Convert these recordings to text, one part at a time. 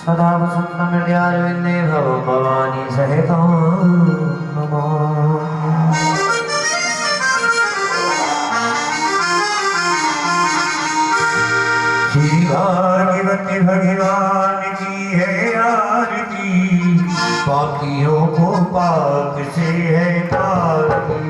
सदा वसन्तमिल्यारविन्दे भव भवानी सहितं नमो। श्री भागवती भगवान की है आरती, पापियों को पाप से है तारती।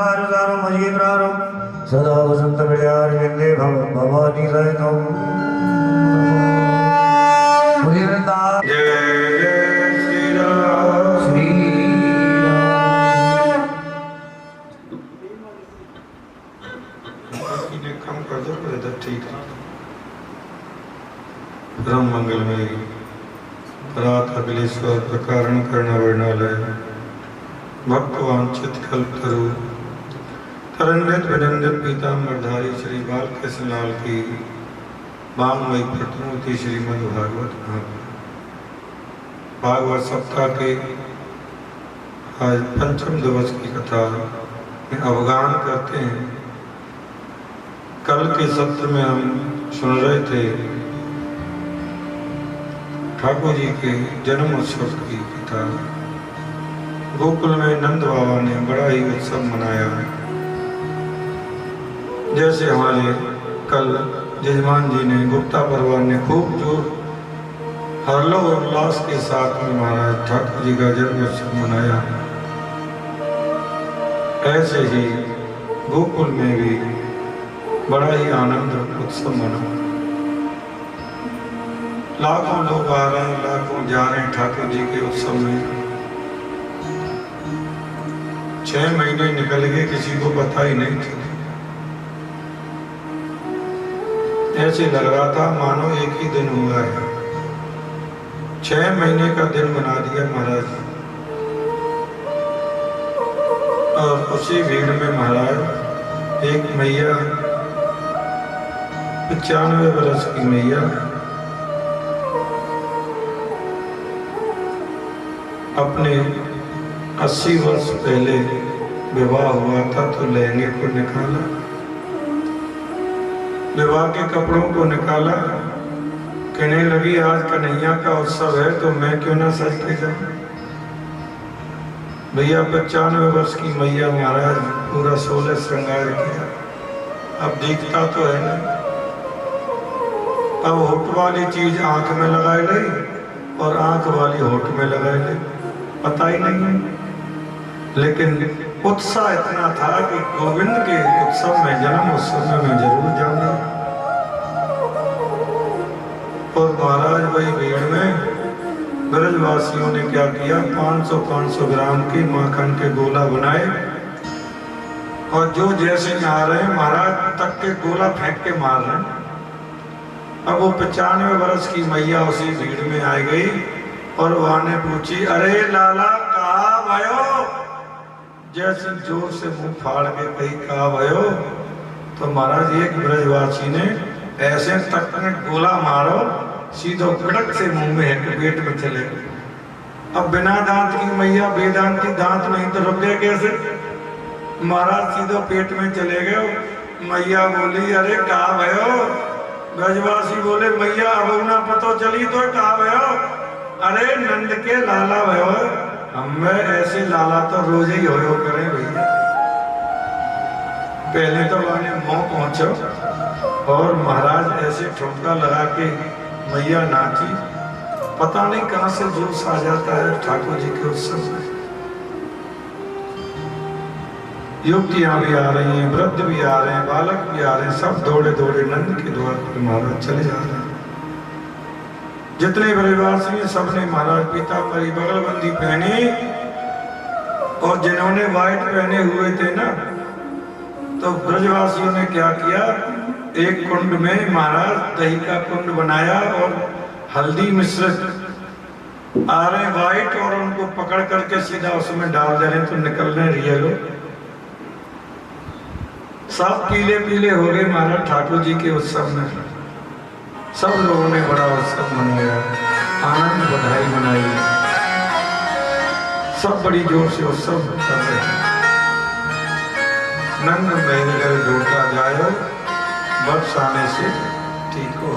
नमस्कार सारो मजी प्रारंभ सदा वसंत विद्यार विंदे भवानी सहितम मुझे वृंदावन जय जय श्री राम श्री राम ने कम कर दो इधर ठीक है ब्रह्म मंगल में रात अखिलेश्वर प्रकारण करना वर्णालय भक्तवांछित कल्पतरु तरंगित विनंदित पीताम्बरधारी श्री बालकृष्ण लाल की बांगमयी प्रतिमूर्ति श्रीमद् भागवत भागवत सप्ताह के आज पंचम दिवस की कथा में अवगाहन करते हैं। कल के सत्र में हम सुन रहे थे ठाकुर जी के जन्म उत्सव की कथा। गोकुल में नंद बाबा ने बड़ा ही उत्सव मनाया, जैसे हमारे कल जजमान जी ने गुप्ता परिवार ने खूब जोर हर्लो और उल्लास के साथ में महाराज ठाकुर जी का जन्म उत्सव मनाया। ऐसे ही गोकुल में भी बड़ा ही आनंद उत्सव मना। लाखों लोग आ रहे हैं, लाखों जा रहे हैं ठाकुर जी के उत्सव में। 6 महीने निकल गए, किसी को पता ही नहीं था। ऐसे लग रहा था मानो एक ही दिन हुआ है। 6 महीने का दिन बना दिया महाराज। और उसी भीड़ में महाराज एक मैया 95 वर्ष की मैया अपने 80 वर्ष पहले विवाह हुआ था तो लहंगे को निकाला, विवाह के कपड़ों को निकाला, कहने लगी आज कन्हैया का उत्सव है तो मैं क्यों ना सज के जाऊं। भैया 95 वर्ष की मैया महाराज पूरा 16 श्रृंगार किया। अब दिखता तो है ना, अब होठ वाली चीज आंख में लगाई गई और आंख वाली होठ में लगाई गई, पता ही नहीं है। लेकिन उत्साह इतना था कि गोविंद के उत्सव में, जन्म उत्सव में मैं जरूर जाऊंगा। और महाराज वही भीड़ में ब्रजवासियों ने क्या किया, 500 ग्राम के माखन के गोला बनाए और जो जैसे आ रहे हैं महाराज तक के गोला फेंक के मार रहे हैं। अब वो 95 वर्ष की मैया उसी भीड़ में आ गई और वहां ने पूछी, अरे लाला कहा भयो। जैसे जोर से मुंह फाड़ के कही कहा भयो, तो महाराज एक ब्रजवासी ने ऐसे तक में गोला मारो, सीधो कड़क से मुंह में है पेट में चले गए। अब बिना दांत की मैया, बेदांत की दांत नहीं तो रुक गए कैसे। महाराज सीधो पेट में चले गए। मैया बोली, अरे कहा भयो। ब्रजवासी बोले, मैया अब ना पतो चली तो कहा भयो। अरे नंद के लाला भयो, हमें ऐसे लाला तो रोज ही हो करें भैया। पहले तो वाले मुंह पहुंचो और महाराज ऐसे ठुमका लगा के मैया नाची। पता नहीं कहां से जोश आ जाता है ठाकुर जी के उत्सव में। युवतियां भी आ रही हैं, वृद्ध भी आ रहे हैं, बालक भी आ रहे हैं, सब दौड़े दौड़े नंद के द्वार पर महाराज चले जा रहे हैं। जितने ब्रजवासी हैं सबने महाराज पीताम्बरी बगलबंदी पहनी और जिन्होंने व्हाइट पहने हुए थे ना, तो ब्रजवासियों ने क्या किया, एक कुंड में महाराज दही का कुंड बनाया और हल्दी मिश्रित आ रहे व्हाइट और उनको पकड़ करके सीधा उसमें डाल दे रहे तो निकल रहे रियल। सब पीले पीले हो गए महाराज ठाकुर जी के उत्सव में। सब लोगों ने बड़ा उत्सव मनाया, आनंद बधाई मनाई, सब बड़ी जोर से उत्सव कर रहे हैं। नंद महेंद्र ढोटा जायो, बरसाने से ठीक हो।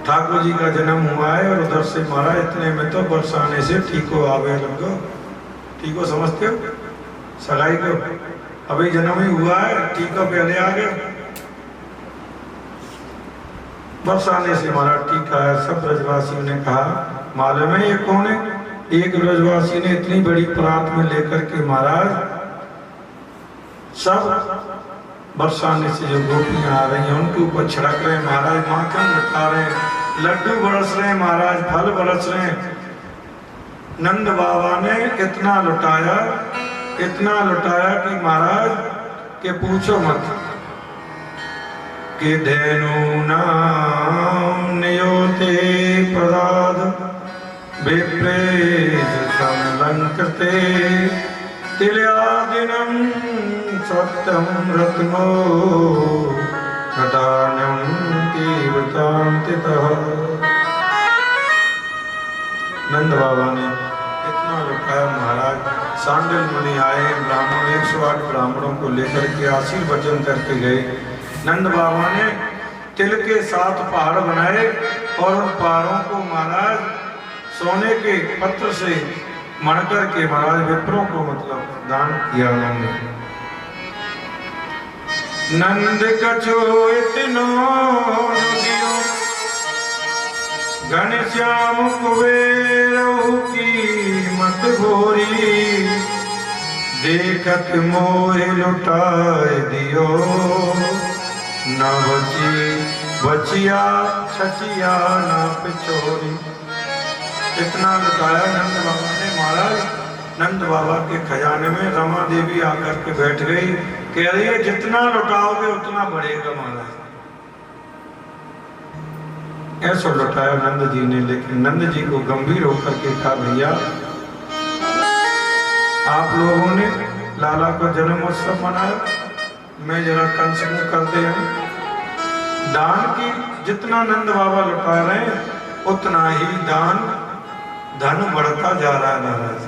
ठाकुर जी का जन्म हुआ है और उधर से मारा, इतने में तो बरसाने से ठीक हो आवे लगो। ठीक हो समझते हो, सगाई को अभी जन्म ही हुआ है, ठीक हो पहले आ गए। बरसाने से हमारा टीका है। सब ब्रजवासियों ने कहा, मालूम है ये कौन है। एक ब्रजवासी ने इतनी बड़ी परात में लेकर के महाराज सब बरसाने से जो गोपियां आ रही हैं उनके ऊपर छिड़क रहे हैं महाराज, माखन लुटा रहे हैं, लड्डू बरस रहे हैं महाराज, फल बरस रहे हैं। नंद बाबा ने इतना लुटाया कि महाराज के पूछो मत। कि धेनु नाम नियोते प्रदाद विप्रेश संलंकृते तिल्यादिनम सत्यम रत्नो कटान्यम कीवतांतितः। नंद बाबा ने इतना लुटाया महाराज। सांडिल मुनि आए, ब्राह्मण 108 ब्राह्मणों को लेकर के आशीर्वचन करके गए। नंद बाबा ने तिल के 7 पहाड़ बनाए और उन पहाड़ों को महाराज सोने के पत्र से मढ़ करके महाराज विप्रों को मतलब दान किया उन्होंने। नंद कछो इतनो दियो घनश्याम कुबेरहु की मत भोरी देखत मोहि लुटाए दियो न बचिया छचिया न पिछोरी। इतना लुटाया नंद बाबा ने महाराज। नंद बाबा के खजाने में रमा देवी आकर के बैठ गई, कह रही है जितना लुटाओगे उतना बढ़ेगा महाराज। ऐसा लुटाया नंद जी ने। लेकिन नंद जी को गंभीर होकर के कहा, भैया आप लोगों ने लाला का जन्मोत्सव मनाया, मैं जरा कंस को कर दे। दान की जितना नंद बाबा लुटा रहे हैं उतना ही दान धन बढ़ता जा रहा है महाराज।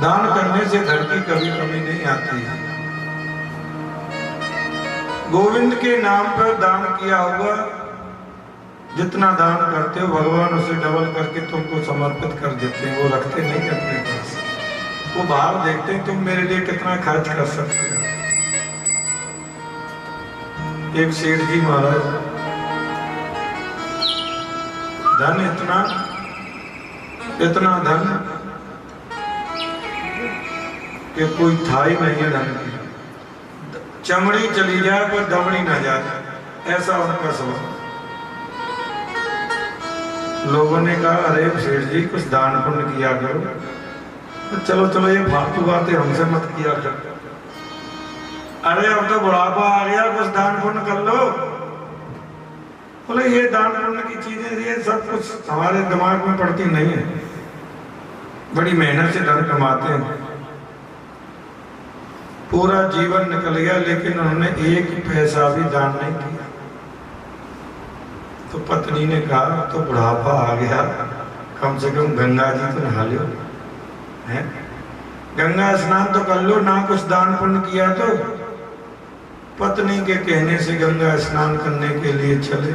दान करने से धन की कभी कमी नहीं आती है। गोविंद के नाम पर दान किया हुआ जितना दान करते हो भगवान उसे डबल करके तुमको समर्पित कर देते हैं। वो रखते नहीं अपने पास, वो बाहर देखते हैं तुम मेरे लिए कितना खर्च कर सकते हो। एक सेठ जी महाराज धन इतना धन कि कोई था ही नहीं है धन की। चमड़ी चली जाए पर दमड़ी ना जाए, ऐसा उनका स्वभाव। लोगों ने कहा, अरे सेठ जी कुछ दान पुण्य किया करो। तो चलो ये फालतू बातें हमसे मत किया करो। अरे अब तो बुढ़ापा आ गया, कुछ दान पुण्य कर लो। बोले ये दान पुण्य की चीजें ये सब कुछ हमारे दिमाग में पड़ती नहीं है। बड़ी मेहनत से धन कमाते हैं, पूरा जीवन निकल गया लेकिन उन्होंने एक पैसा भी दान नहीं किया। तो पत्नी ने कहा, तो बुढ़ापा आ गया, कम से कम गंगा जी तो नहा लो, है गंगा स्नान तो कर लो ना, कुछ दान पुण्य किया तो। पत्नी के कहने से गंगा स्नान करने के लिए चले।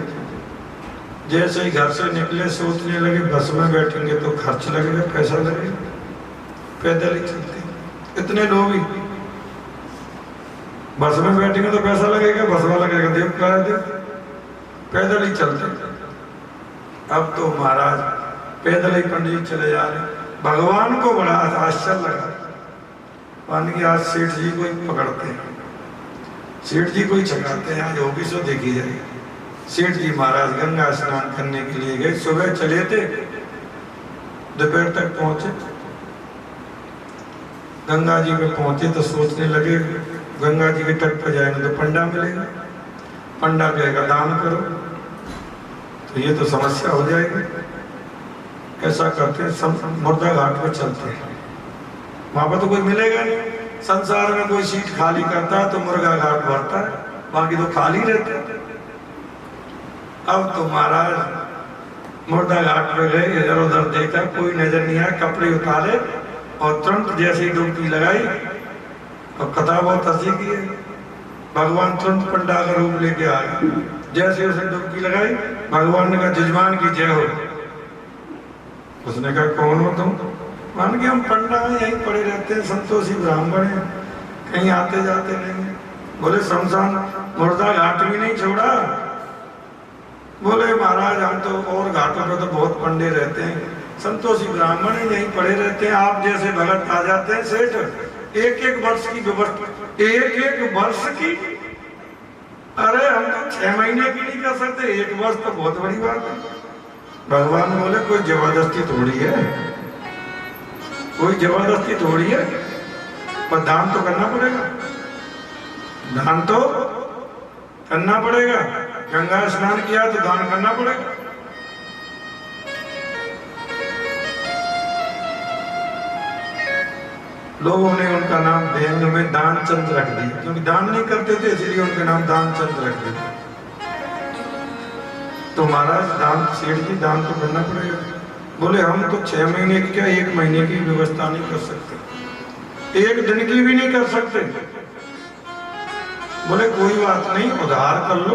जैसे ही घर से निकले सोचने लगे बस में बैठेंगे तो खर्च लगेगा, पैसा लगेगा, पैदल ही चलते। इतने लोग ही बस में बैठेंगे तो पैसा लगेगा, बस वाला लगेगा देव किराया दे, पैदल ही चलते। अब तो महाराज पैदल ही पंडित चले जा रहे। भगवान को बड़ा आश्चर्य लगा, मान की आज सेठ जी को ही पकड़ते हैं, सेठ जी को ही छकाते हैं, आज होगी सो देखी जाएगी। सेठ जी महाराज गंगा स्नान करने के लिए गए। सुबह चले थे, दोपहर तक पहुंचे। गंगा जी पे पहुंचे तो सोचने लगे गंगा जी के तट पर जाएंगे तो पंडा मिलेगा, पंडा कहेगा दान करो, तो ये तो समस्या हो जाएगी। ऐसा करते हैं मुर्दा घाट पर चलते हैं, वहां पर तो कोई मिलेगा नहीं। संसार में कोई सीट खाली करता है तो मुर्गा घाट भरता है, बाकी तो खाली रहता है। अब तो महाराज मुर्दा घाट पे गए, इधर उधर देखा, कोई नजर नहीं आया। कपड़े उतारे और तुरंत जैसे ही डुबकी लगाई और कथा बहुत हंसी की है। भगवान तुरंत पंडा का रूप लेके आ गए। जैसे उसे डुबकी लगाई, भगवान ने कहा जजमान की जय हो। उसने कहा कौन हो तुम? मान के हम पंडा हैं, यहीं पड़े रहते हैं, संतोषी ब्राह्मण हैं, कहीं आते जाते नहीं। बोले शमशान मुर्दा घाट भी नहीं छोड़ा। बोले महाराज हम तो और घाटों पे तो बहुत पंडे रहते हैं, संतोषी ब्राह्मण ही यहीं पड़े रहते हैं। आप जैसे भगत आ जाते हैं सेठ, एक एक वर्ष की व्यवस्था, एक एक वर्ष की। अरे हम तो 6 महीने की नहीं कर सकते, 1 वर्ष तो बहुत बड़ी बात है। भगवान बोले कोई जबरदस्ती थोड़ी है, कोई जबरदस्ती थोड़ी है, पर दान तो करना पड़ेगा, दान तो करना पड़ेगा। गंगा स्नान किया तो दान करना पड़ेगा। लोगों ने उनका नाम व्यंग में दानचंद रख दिया, क्योंकि दान नहीं करते थे इसलिए उनका नाम दानचंद रख दिया। तो महाराज दान, सेठ जी दान तो करना पड़ेगा। बोले हम तो 6 महीने की क्या 1 महीने की व्यवस्था नहीं कर सकते, 1 दिन की भी नहीं कर सकते। बोले कोई बात नहीं, उधार कर लो,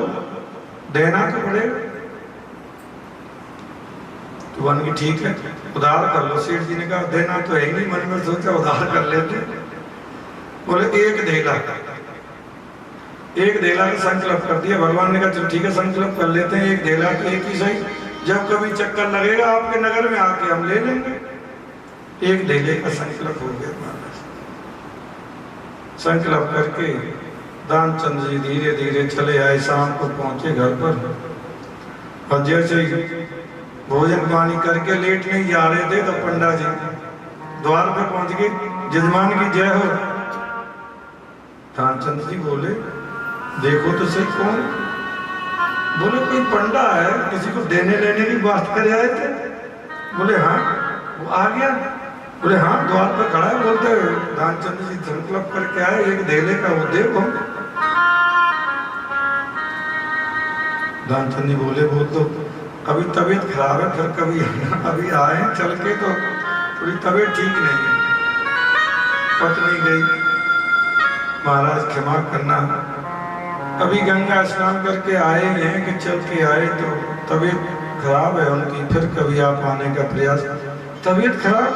देना तो पड़ेगा। तो बन की ठीक है, उधार कर लो। सेठ जी ने कहा देना तो है ही नहीं, मन में सोचा उधार कर लेते। बोले 1 धेला, 1 धेला का संकल्प कर दिया। भगवान ने कहा चलो ठीक है संकल्प कर लेते हैं, 1 धेला तो एक ही सही, जब कभी चक्कर लगेगा आपके नगर में आके हम ले लेंगे। 1 धेले का संकल्प हो गया महाराज। संकल्प करके दानचंद जी धीरे धीरे चले आए, शाम को पहुंचे घर पर। और जैसे भोजन पानी करके लेट नहीं जा रहे थे तो पंडा जी द्वार पे पहुंच गए, जजमान की जय हो। दानचंद जी बोले देखो तो सही कौन। बोले कोई पंडा है, किसी को देने लेने की बात कर आए थे। बोले हाँ, वो आ गया। बोले हाँ, द्वार पर खड़ा है। बोलते दानचंद जी संकल्प करके आए, 1 धेले का वो दे। दानचंद जी बोले वो तो अभी तबीयत खराब है, फिर कभी अभी आए चल के तो थोड़ी तबीयत ठीक नहीं है। पत्नी गई, महाराज क्षमा करना, अभी गंगा स्नान करके आए हैं कि चल के आए तो तबीयत खराब है उनकी, फिर कभी आप आने का प्रयास। तबीयत खराब,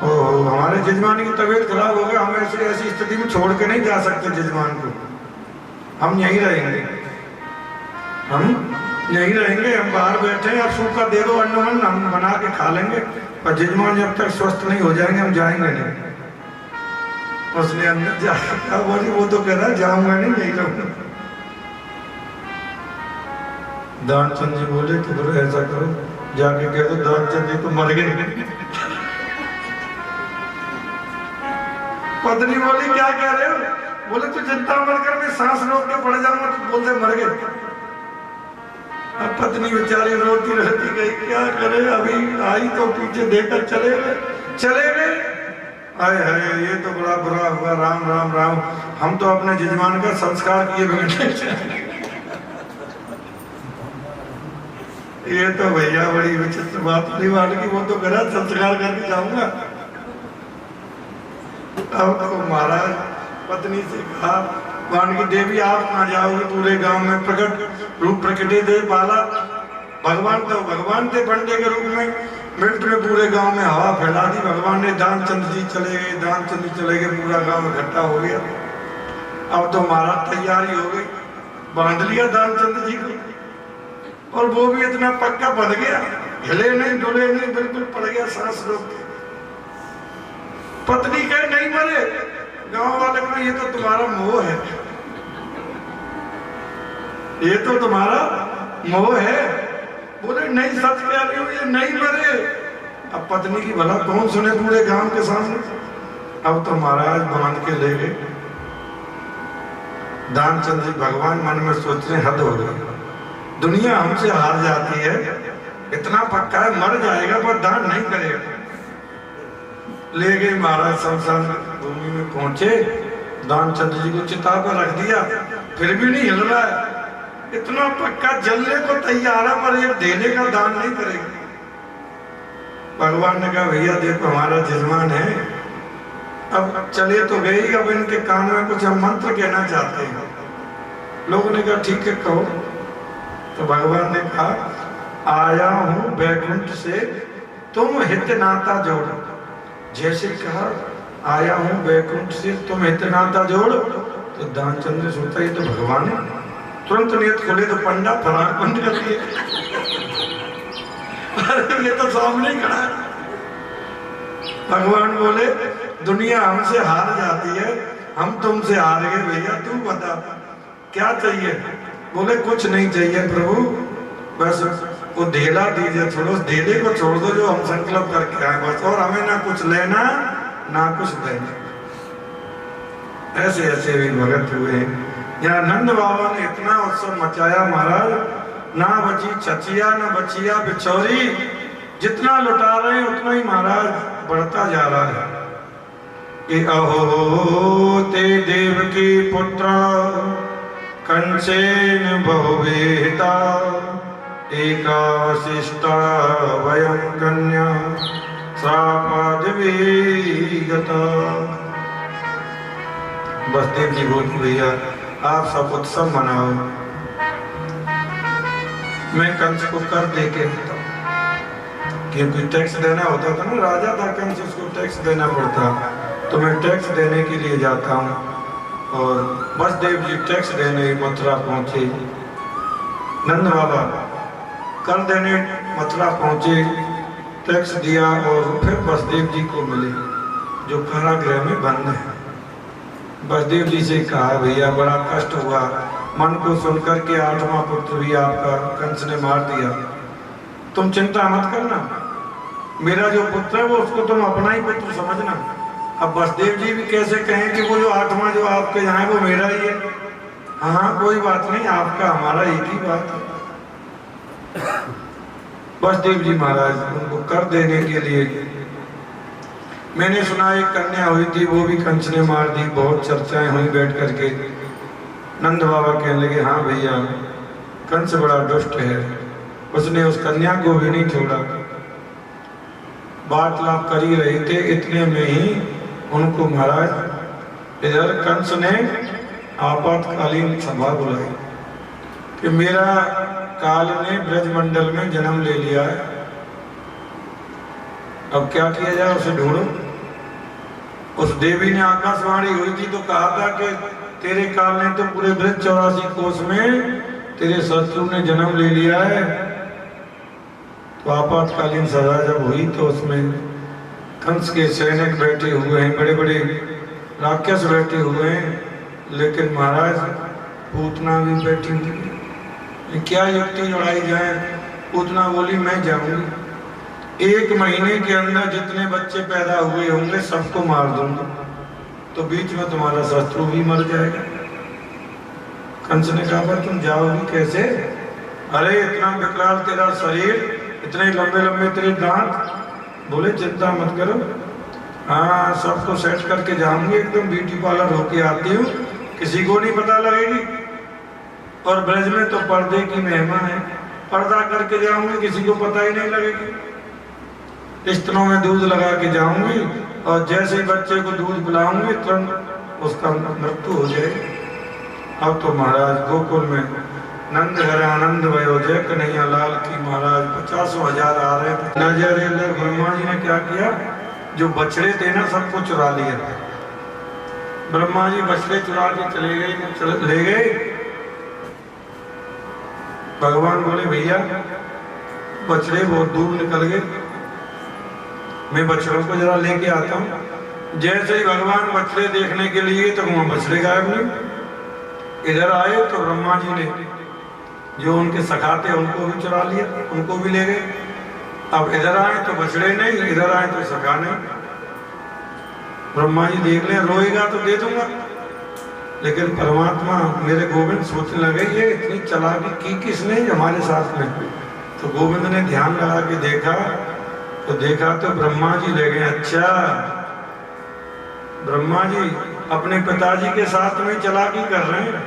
ओ हमारे जजमान की तबीयत खराब हो गया, हम ऐसी स्थिति में छोड़ के नहीं जा सकते जजमान को, हम यहीं रहेंगे, हम यहीं रहेंगे, हम बाहर बैठे हैं। आप सूखा दे दो अन्न वन्न, हम बना के खा लेंगे, पर जजमान जब तक स्वस्थ नहीं हो जाएंगे हम जाएंगे नहीं। उसने अंदर जाकर बोली वो तो कह रहा जाऊंगा नहीं, यही रहूंगा। दानचंद जी बोले तो बोले ऐसा करो, जाके कह दो दानचंद जी तो मर गए। पत्नी बोली क्या कह रहे हो? बोले तो चिंता मत कर, मैं सांस रोक के पड़ जाऊंगा। तो बोलते मर गए। अब पत्नी बेचारी रोती रहती गई, क्या करे, अभी आई तो पीछे देकर चले गए। आए हाय, ये तो बड़ा बुरा हुआ। राम राम राम, हम तो अपने जजमान का संस्कार किए बैठे। ये तो भैया बड़ी विचित्र बात नहीं मान की, वो तो करा संस्कार करके जाऊंगा। अब तो महाराज पत्नी से कहा मान की देवी आप कहाँ जाओगे, पूरे गांव में प्रकट रूप प्रकटे दे पाला। भगवान तो भगवान थे पंडे के रूप में, मिनट में पूरे गांव में हवा फैला दी। भगवान ने दानचंद जी चले गए, दानचंद जी चले गए, पूरा गांव इकट्ठा हो गया। अब तो महाराज तैयारी हो गई, बांध लिया दानचंद जी को, और वो भी इतना पक्का बंध गया, हिले नहीं डुले नहीं, बिल्कुल पड़ गया सांस रोक के। पत्नी कहे नहीं मरे, गांव वाले को ये तो तुम्हारा मोह है, ये तो तुम्हारा मोह है। बोले नहीं सच कह रही हूँ, ये नहीं मरे। अब पत्नी की भला कौन सुने पूरे गांव के सामने। अब तो महाराज बांध के ले गए। दानचंद जी भगवान मन में सोच रहे हद हो गई, दुनिया हमसे हार जाती है, इतना पक्का है मर जाएगा पर दान नहीं करेगा। ले गए महाराज, शमशान भूमि में पहुंचे, दानचंद जी को चिता पर रख दिया, फिर भी नहीं हिल रहा है, इतना पक्का जलने को तैयार है पर ये देने का दान नहीं करेगा। भगवान ने कहा भैया देखो हमारा जजमान है, अब चले तो गए, अब इनके कान में कुछ हम मंत्र कहना चाहते हैं। लोगों ने कहा ठीक है कहो। तो भगवान ने कहा आया हूं बैकुंठ से, तुम हित नाता जोड़। जैसे कहा आया हूं बैकुंठ से, तुम हित नाता जोड़, तो दानचंद ने सोचा ये तो भगवान है। तुरंत नेत्र खोले तो पंडा फरार बंद कर दिए। अरे ये तो सामने ही खड़ा है। भगवान बोले दुनिया हमसे हार जाती है, हम तुमसे हार गए भैया, तू बता क्या चाहिए। बोले कुछ नहीं चाहिए प्रभु, बस वो ढेला दीजिए, छोड़ो उस ढेले को छोड़ दो जो हम संकल्प करके आए बस, और हमें ना कुछ लेना ना कुछ देना। ऐसे ऐसे भी भगत हुए हैं। यहाँ नंद बाबा ने इतना उत्सव मचाया महाराज, ना बची छचिया ना बचिया बिछौरी, जितना लुटा रहे हैं उतना ही महाराज बढ़ता जा रहा है। कि अहो ते देव की पुत्र कंसेन बहुवेता, एका वशिष्ठा वयं कन्या श्रापाद विगता। बसदेव जी बोलते भैया आप सब उत्सव मनाओ, मैं कंस को कर दे के आता हूं, क्योंकि टैक्स देना होता था ना, राजा था कंस, उसको टैक्स देना पड़ता, तो मैं टैक्स देने के लिए जाता हूँ। और बसदेव जी टैक्स देने मथुरा पहुंचे, नंद बाबा कर देने मथुरा पहुंचे, टैक्स दिया और फिर बसदेव जी को मिले जो कारागृह में बंद है। बसदेव जी से कहा भैया बड़ा कष्ट हुआ, मन को सुनकर के 8वां पुत्र भी आपका कंस ने मार दिया, तुम चिंता मत करना, मेरा जो पुत्र है वो उसको तुम अपना ही पुत्र समझना। अब बसदेव जी भी कैसे कहें कि वो जो 8वां जो आपके यहाँ है वो मेरा ही है। हाँ कोई बात नहीं, आपका हमारा एक ही बात है। बसदेव जी महाराज उनको कर देने के लिए, मैंने सुना एक कन्या हुई थी वो भी कंस ने मार दी, बहुत चर्चाएं हुई बैठ करके। नंद बाबा कहने लगे हाँ भैया कंस बड़ा दुष्ट है, उसने उस कन्या को भी नहीं छोड़ा। वार्तालाप कर ही रहे थे, इतने में ही उनको महाराज इधर कंस ने आपातकालीन सभा बुलाई कि मेरा काल ने ब्रजमंडल में जन्म ले लिया है, अब क्या किया जाए, उसे ढूंढो। उस देवी ने आकाशवाणी हुई थी तो कहा था कि तेरे काल ने तो पूरे ब्रज 84 कोस में तेरे शत्रु ने जन्म ले लिया है। तो आपातकालीन सभा जब हुई तो उसमें कंस के सैनिक बैठे हुए हैं, बड़े बड़े राक्षस बैठे हुए हैं, लेकिन महाराज पूतना भी बैठी हुई। क्या युक्ति जोड़ाई जाए। पूतना बोली मैं जाऊंगी, 1 महीने के अंदर जितने बच्चे पैदा हुए होंगे सबको मार दूंगा, तो बीच में तुम्हारा शत्रु भी मर जाएगा। कंस ने कहा तुम जाओगी कैसे, अरे इतना विकराल तेरा शरीर, इतने लंबे लंबे तेरे दांत। बोले चिंता मत करो, हाँ सबको सेट करके जाऊंगी, एकदम ब्यूटी पार्लर होके आती हूँ, किसी को नहीं पता लगेगी। और ब्रज में तो पर्दे की महिमा है, पर्दा करके जाऊंगी, किसी को पता ही नहीं लगेगी। स्तनों में दूध लगा के जाऊंगी और जैसे ही बच्चे को दूध पिलाऊंगी तुरंत उसका मृत्यु हो जाएगी। अब तो महाराज गोकुल में नंद घर आनंद भयो जय कन्हैया लाल की, महाराज 50,000 आ रहे थे। नजर ब्रह्मा जी ने क्या किया, जो बछड़े थे ना सबको चुरा लिया। ब्रह्मा जी बछड़े चुरा के ले गए। भगवान बोले भैया बछड़े बहुत दूर निकल गए, मैं बछड़ों को जरा लेके आता हूँ। जैसे ही भगवान बछड़े देखने के लिए तो वहां बछड़े गायब नहीं। इधर आए तो ब्रह्मा जी ने जो उनके सखा थे उनको भी चुरा लिया, उनको भी ले गए। अब इधर आए तो बछड़े नहीं, इधर आए तो सखा नहीं। ब्रह्मा जी देख ले, रोएगा तो दे दूंगा, लेकिन परमात्मा मेरे गोविंद सोचने लगे ये इतनी चालाकी की किसने हमारे साथ में। तो गोविंद ने ध्यान लगा के देखा तो ब्रह्मा जी ले गए। अच्छा ब्रह्मा जी अपने पिताजी के साथ में चालाकी कर रहे हैं,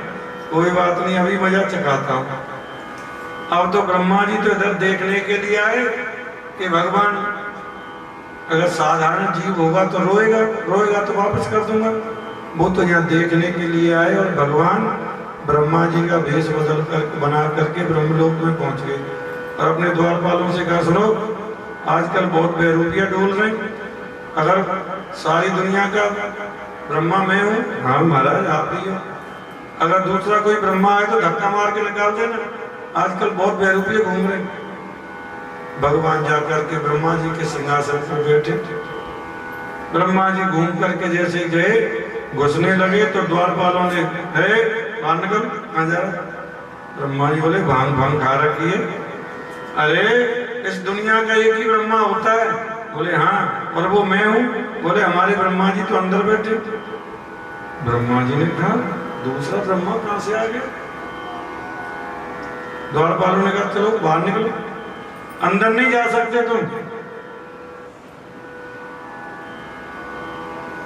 कोई बात नहीं अभी मजा चखाता हूं। अब तो ब्रह्मा जी तो इधर देखने के लिए आए कि भगवान अगर साधारण जीव होगा तो रोएगा तो वापस कर दूंगा। वो तो यहाँ देखने के लिए आए और भगवान ब्रह्मा जी का भेष बना करके ब्रह्मलोक में पहुंच गए और अपने द्वारपालों से कहा सुनो आजकल बहुत बेरूपिया डोल रहे, अगर सारी दुनिया का ब्रह्मा मैं हूँ, हाँ महाराज आप ही हो, अगर दूसरा कोई ब्रह्मा है तो धक्का मार के निकाल देना, आजकल बहुत बेरूपिया घूम रहे। भगवान जाकर के ब्रह्मा जी के सिंहासन पर बैठे। ब्रह्मा जी घूम करके जैसे गए, घुसने लगे तो द्वारपालों ने, है बाहर निकल, कहाँ जा रहा? ब्रह्मा जी बोले भांग भांग खा रखी है। अरे इस दुनिया का एक ही ब्रह्मा होता है। बोले हाँ, और वो मैं हूँ। बोले हमारे ब्रह्मा जी तो अंदर बैठे। ब्रह्मा जी ने कहा दूसरा ब्रह्मा कहाँ से आ गया? द्वारपालों ने कहा चलो बाहर निकलो, अंदर नहीं जा सकते तुम।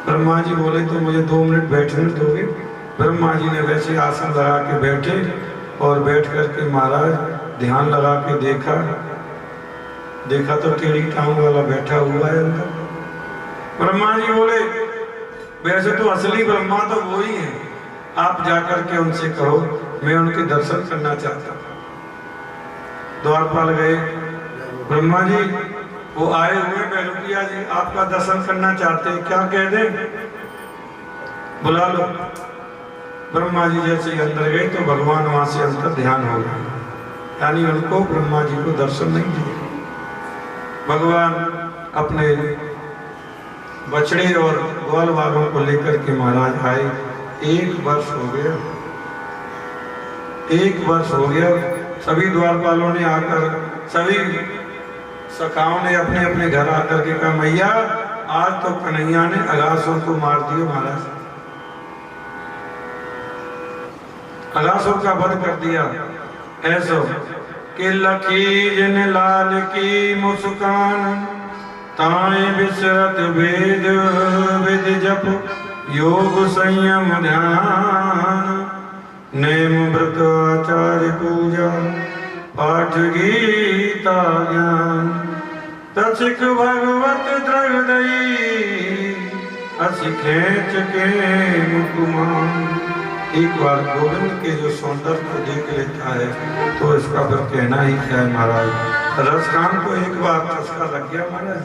ब्रह्मा जी बोले तो मुझे 2 मिनट बैठने दोगे? ब्रह्मा जी ने वैसे आसन लगा के बैठे और बैठ करके महाराज ध्यान लगा के देखा तो टेढ़ी टांग वाला बैठा हुआ है अंदर। ब्रह्मा जी बोले वैसे तो असली ब्रह्मा तो वो ही है, आप जाकर के उनसे कहो मैं उनके दर्शन करना चाहता हूँ। द्वारपाल गए, ब्रह्मा जी वो आए हुए बेलुकिया जी आपका दर्शन करना चाहते हैं, क्या कह दें? बुला लो। ब्रह्मा जी जैसे ही अंदर गए तो भगवान वहां से अंतर ध्यान हो गया, यानी उनको ब्रह्मा जी को दर्शन नहीं दिए। भगवान अपने बछड़े और ग्वाल वालों को लेकर के महाराज आए। 1 वर्ष हो गया, 1 वर्ष हो गया। सभी द्वारपालों ने आकर, सभी सखाओं ने अपने अपने घर आकर के कहा मैया आज तो कन्हैया ने अगासुर को मार दिया महाराज, अगासुर का वध कर दिया। ऐसो कि लखी जिन लाल की मुस्कान, ताए विसरत वेद विद जप, योग संयम ध्यान, नेम व्रत आचार्य पूजा, पाठ गीता ज्ञान, तसिक भगवत द्रगदई, असि खेच के मुकुमान। एक बार गोविंद के जो सौंदर्य को देख लेता है तो इसका फिर कहना ही क्या है महाराज। रसखान को एक बार चस्का लग गया महाराज।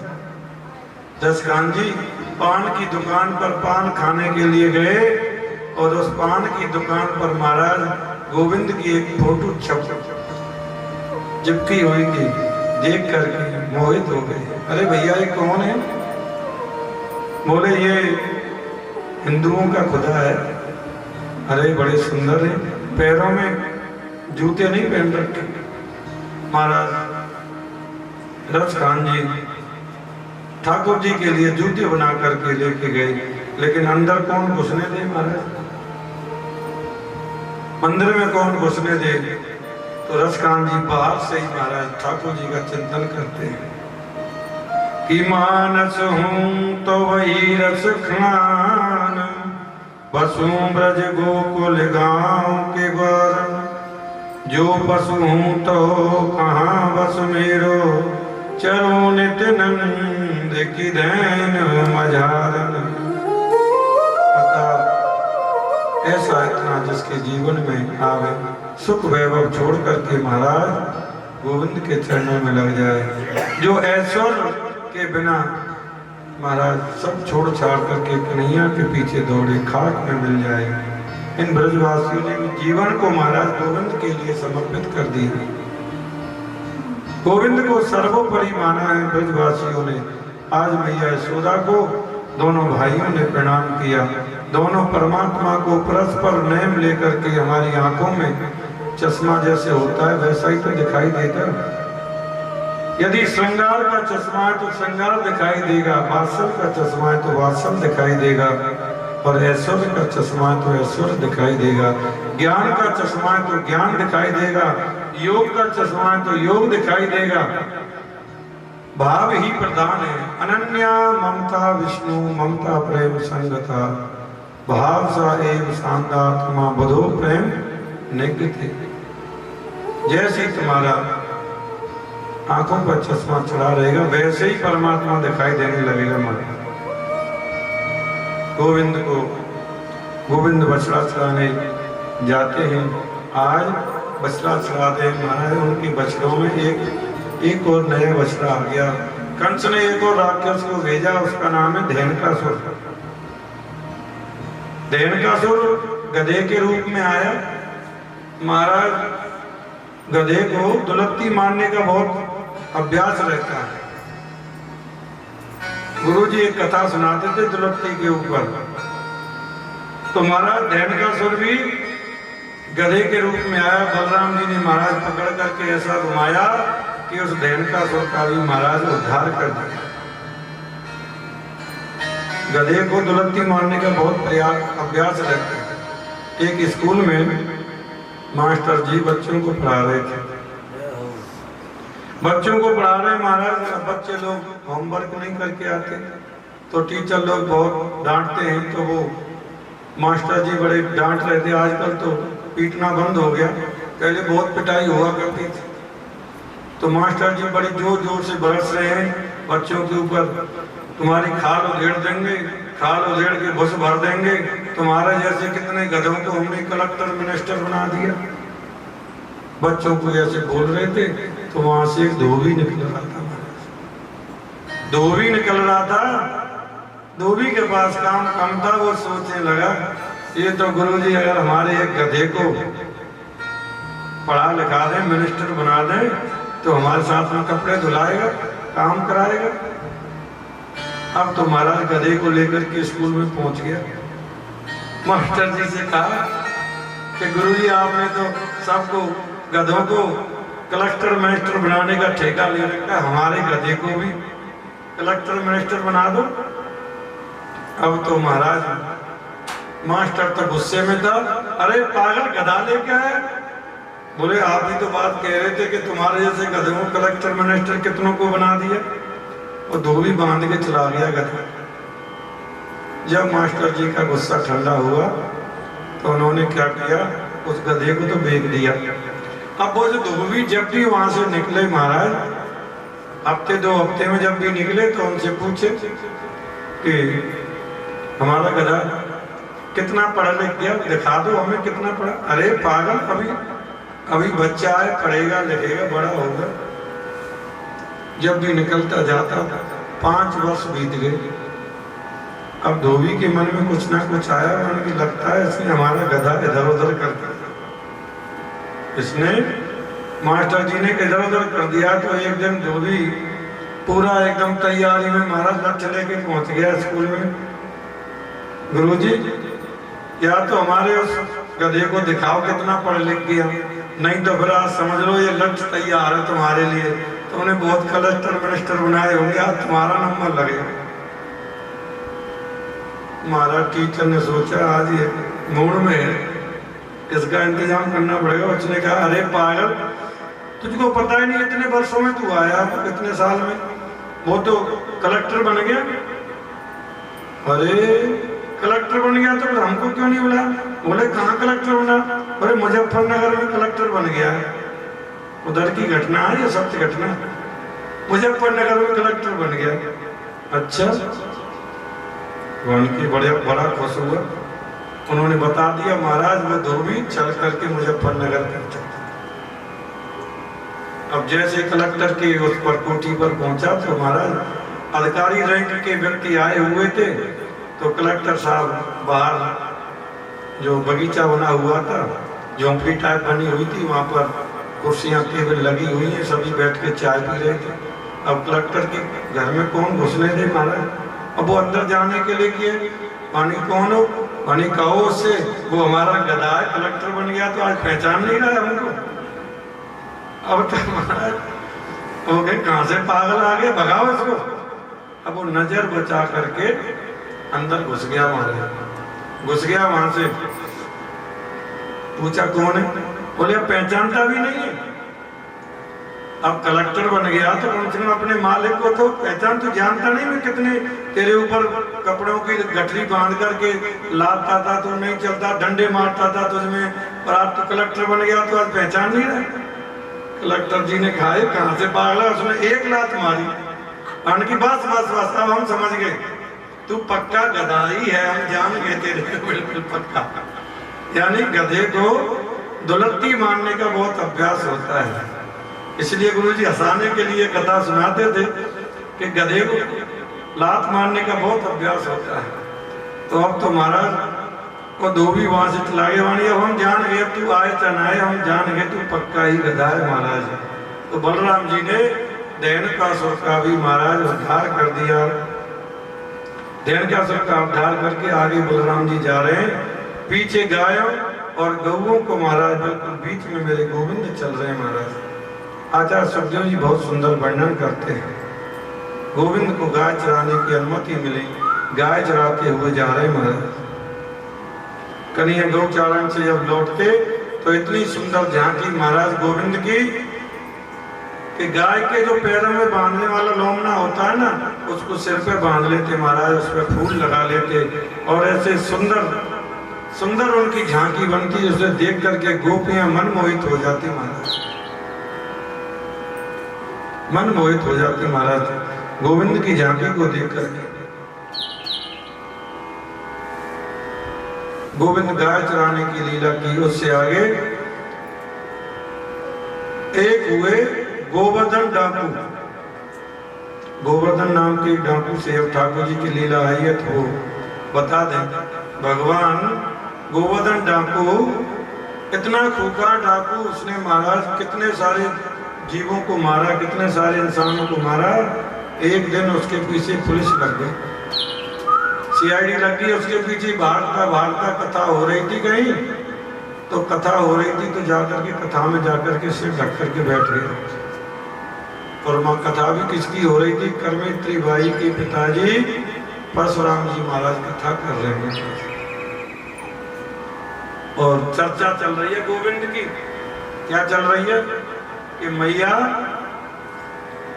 रसखान जी पान की दुकान पर पान खाने के लिए गए और उस पान की दुकान पर महाराज गोविंद की एक फोटो चिपकी हुई थी, देख करके मोहित हो गए। अरे भैया ये कौन है? बोले ये हिंदुओं का खुदा है। अरे बड़े सुंदर है, पैरों में जूते नहीं पहन रखे। महाराज रसखान जी ठाकुर जी के लिए जूते बना करके लेके गए, लेकिन अंदर कौन घुसने दे महाराज? मंदिर में कौन घुसने दे? तो रसखान जी बाहर से ही महाराज ठाकुर जी का चिंतन करते हैं कि मानस हूं तो वही रसखान, बसु ब्रज गोकुल गांव के ग्वार, जो पशु हूं तो कहाँ बस मेरो, चरो नित नंद की दैन मझारन। पता ऐसा इतना जिसके जीवन में आवे सुख वैभव छोड़ करके महाराज गोविंद के चरणों में लग जाए, जो ऐश्वर्य के बिना महाराज सब छोड़ छाड़ करके कन्हैया के पीछे दौड़े, खाक में मिल जाए। इन ब्रजवासियों ने जीवन को महाराज गोविंद के लिए समर्पित कर दिया। गोविंद को सर्वोपरि माना है ब्रजवासियों ने। आज मैया यशोदा को दोनों भाइयों ने प्रणाम किया। दोनों परमात्मा को परस्पर नेम लेकर के हमारी आंखों में चश्मा जैसे होता है वैसा ही तो दिखाई देता है। यदि श्रृंगार का चश्मा है तो श्रृंगार दिखाई देगा, वात्सल का चश्मा है तो वात्सल दिखाई देगा, और ऐश्वर्य का चश्मा है तो ऐश्वर्य दिखाई देगा। ज्ञान का चश्मा है तो ज्ञान दिखाई देगा, योग का चश्मा है तो योग दिखाई देगा। भाव ही प्रधान है। अनन्या ममता विष्णु ममता प्रेम संगता, भाव सा एव शांतात्मा बधो प्रेम निगते। जैसे तुम्हारा आंखों पर चश्मा चढ़ा रहेगा वैसे ही परमात्मा दिखाई देने लगेगा। मन गोविंद को गोविंद बछड़ा चढ़ाने जाते हैं। आज बछड़ा चढ़ाते हैं महाराज, उनके बछड़ों में एक और नया बछड़ा आ गया। कंस ने एक और राक्षस को भेजा, उसका नाम है धेनुकासुर। धेनुकासुर गधे के रूप में आया। महाराज गधे को दुलत्ती मारने का बहुत अभ्यास रहता है। गुरु जी एक कथा सुनाते थे दुलत्ती के ऊपर, तो महाराज धेनुकासुर भी गधे के रूप में आया। बलराम जी ने महाराज पकड़ करके ऐसा घुमाया कि उस धेनुकासुर का भी महाराज उद्धार कर दिया। गधे को दुलत्ती मारने का बहुत प्रयास अभ्यास रहता है। एक स्कूल में मास्टर जी बच्चों को पढ़ा रहे थे, बच्चों को पढ़ा रहे महाराज। बच्चे लोग होमवर्क नहीं करके आते तो टीचर लोग बहुत डांटते हैं, तो वो मास्टर जी बड़े डांट रहे थे। आजकल तो पीटना बंद हो गया, पहले बहुत पिटाई हुआ करती थी। तो मास्टर जी बड़ी जोर जोर से बरस रहे हैं बच्चों के ऊपर, तुम्हारी खाल उधेड़ देंगे, खाल उधेड़ के भुस भर देंगे, तुम्हारे जैसे कितने गधों को हमने कलेक्टर मिनिस्टर बना दिया। बच्चों को ऐसे बोल रहे थे तो वहां से एक धोबी निकल रहा था। धोबी निकल रहा था, धोबी के पास काम कम था। वो सोचने लगा ये तो गुरुजी अगर हमारे एक गधे को पढ़ा लिखा दें, मिनिस्टर बना दें, तो हमारे साथ में कपड़े धुलाएगा, काम कराएगा। अब तो महाराज गधे को लेकर के स्कूल में पहुंच गया। मास्टर जी से कहा कि गुरुजी आपने तो सबको गधों को कलेक्टर मिनिस्टर बनाने का ठेका ले रखा है, हमारे गधे को भी कलेक्टर मिनिस्टर बना दो। अब तो महाराज मास्टर तो गुस्से में था, अरे पागल गधा लेके आए। बोले आप ही तो बात कह रहे थे कि तुम्हारे जैसे गधों को कलेक्टर मिनिस्टर कितनों को बना दिया। और धोबी बांध के चला गया गधा। जब मास्टर जी का गुस्सा ठंडा हुआ तो उन्होंने क्या किया, उस गधे को तो बेच दिया। अब वो जो धोबी जब भी वहां से निकले महाराज, हफ्ते दो हफ्ते में जब भी निकले तो उनसे पूछे कि हमारा गधा कितना पढ़ा लिख गया, दिखा दो हमें कितना पढ़ा। अरे पागल, अभी बच्चा है, पढ़ेगा लिखेगा, बड़ा होगा। जब भी निकलता जाता 5 वर्ष बीत गए। अब धोबी के मन में कुछ ना कुछ आया, मन की लगता है इसने हमारा गधा इधर उधर कर दिया। इसने मास्टर जी ने इधर उधर कर दिया। तो एक दिन धोबी पूरा एकदम तैयारी में महाराज लठ लेके पहुंच गया स्कूल में। गुरुजी या तो हमारे उस गधे को दिखाओ कितना पढ़ लिख गया, नहीं तो फिर आज समझ लो ये लठ तैयार है तुम्हारे लिए, तुमने बहुत कलेक्टर मिनिस्टर बनाए होंगे, आज तुम्हारा नंबर लगेगा। महाराज टीचर ने सोचा आज ये मूड में है, इसका इंतजाम करना पड़ेगा। उसने कहा अरे पागल, तुझको पता ही नहीं इतने वर्षों में तू आया, इतने साल में वो तो कलेक्टर बन गया। अरे कलेक्टर बन गया तो फिर हमको क्यों नहीं बुलाया? बोले कहाँ कलेक्टर बना? अरे मुजफ्फरनगर में कलेक्टर बन गया है। उधर की घटना है, ये सत्य घटना। मुजफ्फरनगर में कलेक्टर बन गया। अच्छा, उनकी बड़ा खुश हुआ। उन्होंने बता दिया महाराज वो धोबी चल करके मुजफ्फरनगर पहुंचा। अब जैसे कलेक्टर के उस पर कोठी पर पहुंचा तो महाराज अधिकारी रैंक के व्यक्ति आए हुए थे। तो कलेक्टर साहब बाहर जो बगीचा बना हुआ था, झोंपड़ी टाइप बनी हुई थी, वहां पर कुर्सियां टेबल लगी हुई हैं, सभी बैठ के चाय पी रहे थे। अब कलेक्टर के घर में कौन घुसने थे महाराज? अब वो अंदर जाने के लिए किए, पानी कौन हो? पानी कहो उससे, वो हमारा गधा है, कलेक्टर बन गया तो आज पहचान नहीं रहा है हमको। अब तो महाराज वो कहीं कहाँ से पागल आ गया, भगाओ इसको। अब वो नजर बचा करके अंदर घुस गया। महाराज घुस गया, वहां से पूछा कौन है? बोले पहचानता भी नहीं है। अब कलेक्टर बन गया तो कम से कम अपने मालिक को तो पहचान, तो जानता नहीं मैं कितने तेरे ऊपर कपड़ों की गठरी बांध करके लाता था, तो नहीं चलता, डंडे मारता था तुझमें, और आज तो कलेक्टर बन गया तो आज पहचान नहीं रहा। कलेक्टर जी ने कहा कहाँ से पागल है? उसने एक लात मारी। की बस बस बस, अब हम समझ गए तू पक्का गधा ही है, हम जान गए तेरे बिल्कुल पक्का। यानी गधे को दुलत्ती मारने का बहुत अभ्यास होता है। इसलिए गुरुजी हंसाने के लिए कथा सुनाते थे कि गधे को लात मारने का बहुत अभ्यास होता है। तो अब तो महाराज को धोबी वहां से चला गया। वाणी अब हम जान गए, तू आए चनाए, हम जान गए तू पक्का ही गधा है महाराज। तो बलराम जी ने देनकासुर का भी महाराज उद्धार कर दिया। देनकासुर का उद्धार करके आगे बलराम जी जा रहे हैं, पीछे गायों और गौओं को महाराज बिल्कुल बीच में मेरे गोविंद चल रहे हैं। महाराज आचार्य सुखदेव जी बहुत सुंदर वर्णन करते हैं। गोविंद को गाय चराने की अनुमति मिली, गाय चराते हुए जा रहे महाराज। कन्हैया गौचारण से जब लौटते तो इतनी सुंदर झांकी महाराज गोविंद की कि गाय के जो पैरों में बांधने वाला लोमना होता है ना, उसको सिर पे बांध लेते महाराज, उस पर फूल लगा लेते और ऐसे सुंदर सुंदर उनकी झांकी बनती, उसे देख करके गोपियां मन मोहित हो जाती महाराज, मन मोहित हो जाती महाराज गोविंद की झांकी को देख करके। गोविंद गाय चराने की लीला की। उससे आगे एक हुए गोवर्धन डाकू। गोवर्धन नाम के डाकू से अब ठाकुर जी की लीला आई है तो बता दें। भगवान गोवर्धन डाकू इतना खूंखार डाकू, उसने महाराज कितने सारे जीवों को मारा, कितने सारे इंसानों को मारा। एक दिन उसके पीछे पुलिस लग गई, सीआईडी लग गई उसके पीछे। भारत का कथा हो रही थी कहीं, तो कथा हो रही थी तो जाकर के कथा में जाकर के सिर ढक करके बैठ गए। और माँ कथा भी किसकी हो रही थी? कर्मेत्री बाई के पिताजी परशुराम जी महाराज कथा कर रहे हैं और चर्चा चल रही है गोविंद की। क्या चल रही है कि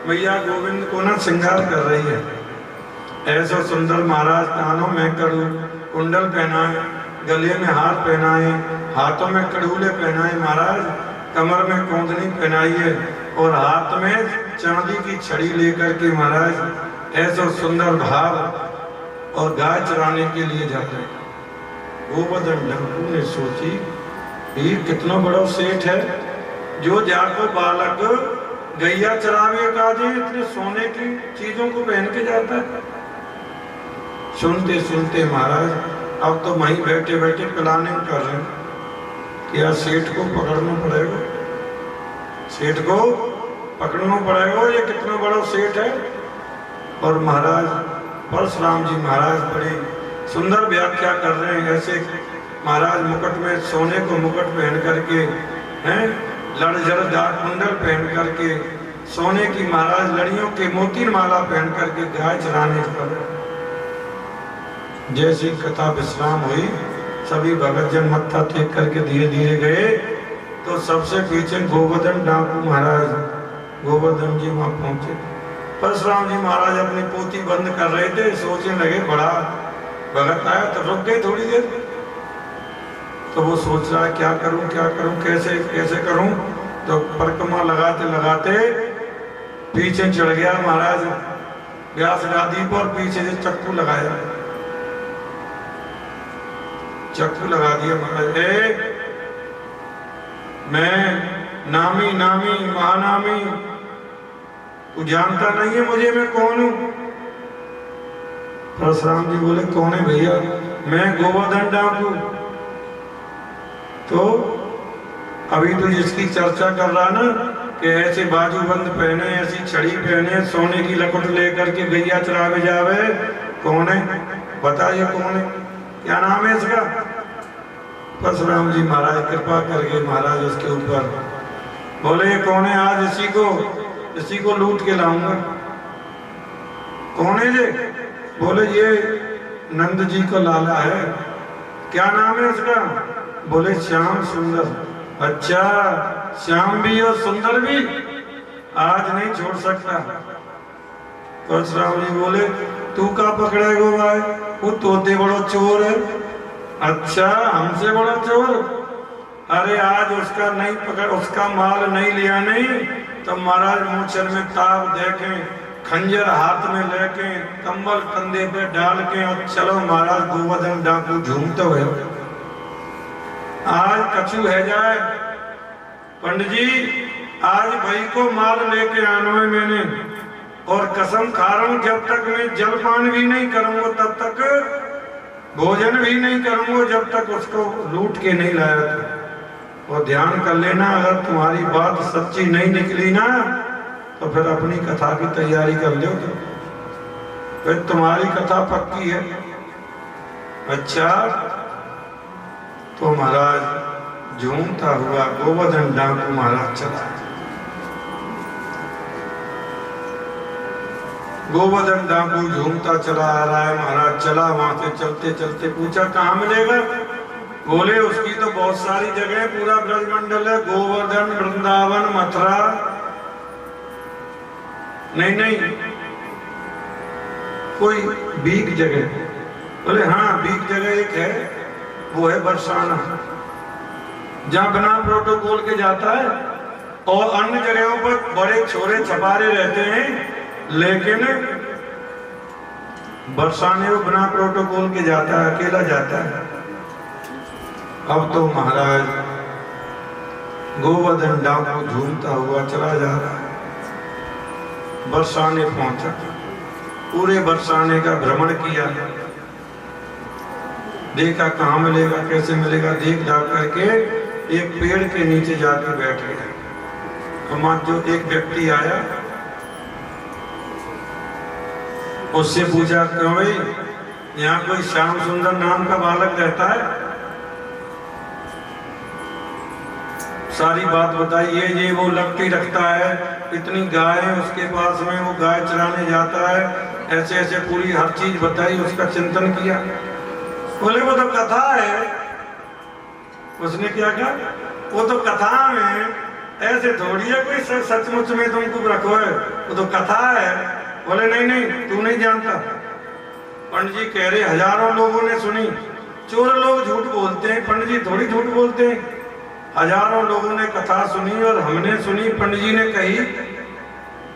मैया गोविंद को ना श्रृंगार कर रही है। ऐसा सुंदर महाराज कानों में कुंडल पहनाए, गले में हार पहनाए, हाथों में कड़ूले पहनाए महाराज, कमर में कोंदनी पहनाई है और हाथ में चांदी की छड़ी लेकर के महाराज ऐसा सुंदर भाव और गाय चराने के लिए जाते हैं। गोवर्धन डाकू ने सोची ये कितना बड़ा सेठ है जो जाको बालक गैया चरावे काजे इतने सोने की चीजों को पहन के जाता है। सुनते सुनते महाराज अब तो वहीं बैठे बैठे प्लानिंग कर रहे हैं कि यार सेठ को पकड़ना पड़ेगा, सेठ को पकड़ना पड़ेगा, ये कितना बड़ा सेठ है। और महाराज परशुराम जी महाराज बड़ी सुंदर व्याख्या कर रहे हैं। ऐसे महाराज मुकुट में सोने को मुकुट पहन करके हैं, लड़झड़दार कुंडल पहन करके, सोने की महाराज लड़ियों के मोती माला पहन करके गाय चराने पर। जैसी कथा विश्राम हुई, सभी भगत जन मत्था टेक करके धीरे धीरे गए तो सबसे पीछे गोवर्धन डाकू महाराज गोवर्धन जी वहां पहुंचे। परशुराम जी महाराज अपनी पोथी बंद कर रहे थे, सोचने लगे बड़ा भगत आया तो रुक गए थोड़ी देर। तो वो सोच रहा है क्या करूं कैसे करूं। तो परिक्रमा लगाते लगाते पीछे चढ़ गया महाराज व्यास गादी पर, पीछे से चक्कू लगाया, चक्कू लगा दिया महाराज। मैं नामी महानामी, तू जानता नहीं है मुझे, मैं कौन हूं? परशुराम जी बोले कौन है भैया? मैं गोवर्धन डाकू। तो अभी तो जिसकी चर्चा कर रहा ना कि ऐसे बाजूबंद पहने, ऐसी छड़ी पहने, सोने की लकुट लेकर के गैया चरावे जावे, कौन है बताइए कौन है, क्या नाम है इसका? परशुराम जी महाराज कृपा करके महाराज उसके ऊपर बोले ये कौन है? आज इसी को लूट के लाऊंगा। कौन है ये? बोले ये नंद जी का लाला है। क्या नाम है उसका? बोले श्याम सुंदर। अच्छा श्याम भी और सुंदर भी, आज नहीं छोड़ सकता। परशुराम जी बोले तू का पकड़ेगा भाई? वो तोते बड़ो चोर है। अच्छा हमसे बड़ा चोर? अरे आज उसका नहीं पकड़, उसका माल नहीं लिया नहीं तो महाराज मूछन में ताव देके, खंजर हाथ में लेके, कंबल कंधे पे डाल के और चलो महाराज गोवर्धन डाकू झूमते हुए। आज कछु है जाए पंडित जी, आज भाई को माल लेके आना है मैंने, और कसम खा रहा हूं जब तक मैं जलपान भी नहीं करूंगा तब तक भोजन भी नहीं करूंगा जब तक उसको लूट के नहीं लाया था। और ध्यान कर लेना अगर तुम्हारी बात सच्ची नहीं निकली ना तो फिर अपनी कथा की तैयारी कर लो। तो फिर तुम्हारी कथा पक्की है। अच्छा, तो महाराज झूमता हुआ गोवर्धन डाकू महाराज चला। गोवर्धन डाकू झूमता चला आ रहा है। महाराज चला, वहां से चलते चलते पूछा कहाँ मिलेगा? बोले उसकी तो बहुत सारी जगह, पूरा ब्रजमंडल है, गोवर्धन, वृंदावन, मथुरा। नहीं नहीं, कोई बीक जगह। बोले हाँ, बीक जगह एक है, वो है बरसाना, जहां बिना प्रोटोकॉल के जाता है। और अन्य जगहों पर बड़े छोरे छपारे रहते हैं, लेकिन बरसाने वो बिना प्रोटोकॉल के जाता है, अकेला जाता है। अब तो महाराज गोवर्धन डाकू झूमता हुआ चला जा रहा है। बरसाने पहुंचा, पूरे बरसाने का भ्रमण किया, देखा कहाँ मिलेगा, कैसे मिलेगा। देख जा करके एक पेड़ के नीचे जाके बैठ गया। वहां जो एक व्यक्ति आया, उससे पूछा क्यों भाई, यहाँ कोई श्याम सुंदर नाम का बालक रहता है? सारी बात बताई, ये वो लकड़ी रखता है, इतनी गाय है उसके पास में, वो गाय चराने जाता है, ऐसे ऐसे पूरी हर चीज बताई। उसका चिंतन किया। बोले वो तो कथा है। उसने क्या कहा? वो तो कथा में, ऐसे थोड़ी है कोई सचमुच में तुमको रखो है, वो तो कथा है। बोले नहीं नहीं, तू नहीं जानता। पंडित जी कह रहे हजारों लोगों ने सुनी। चोर लोग झूठ बोलते हैं, पंडित जी थोड़ी झूठ बोलते हैं। हजारों लोगों ने कथा सुनी और हमने सुनी। पंडित जी ने कही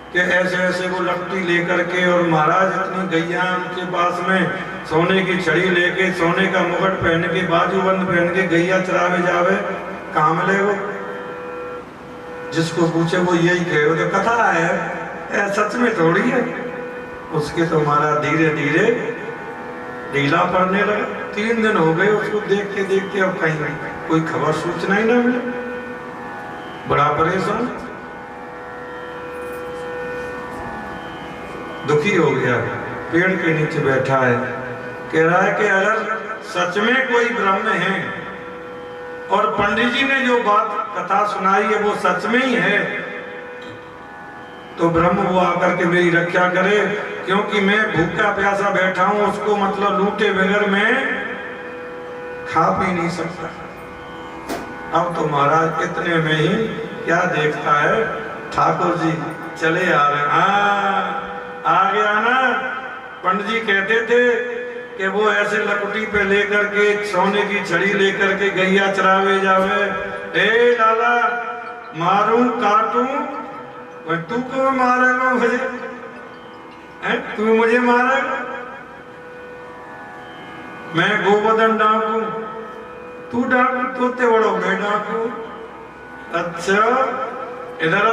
कि ऐसे ऐसे वो लकड़ी लेकर के, और महाराज इतनी गैया उनके पास में, सोने की छड़ी लेके, सोने का मुकुट पहन के, बाजूबंद पहन के गैया चरावे जावे। कहाँ मिले वो? जिसको पूछे वो यही कहे वो तो कथा है, सच में थोड़ी है। उसके तो महाराज धीरे धीरे ढीला पड़ने लगा। 3 दिन हो गए उसको देखते देखते, अब कहीं कोई खबर सूचना ही ना मिले। बड़ा परेशान, दुखी हो गया। पेड़ के नीचे बैठा है, कह रहा है कि अगर सच में कोई ब्रह्म है और पंडित जी ने जो बात कथा सुनाई है वो सच में ही है, तो ब्रह्म वो आकर के मेरी रक्षा करे, क्योंकि मैं भूखा प्यासा बैठा हूं, उसको मतलब लूटे बगैर मैं खा पी नहीं सकता। अब तो महाराज इतने में ही क्या देखता है, ठाकुर जी चले आ रहे। हाँ, आ गया ना। पंडित जी कहते थे कि वो ऐसे लकुटी पे लेकर के, सोने की छड़ी लेकर के गैया चरावे जावे। ए लाला, मारूं काटूं, तू क्यों मारेगा मुझे? तू मुझे मारेगा? मैं गोवर्धन डाकू, तू डाकू, तोते बड़ो मैं डाकू। अच्छा, इधर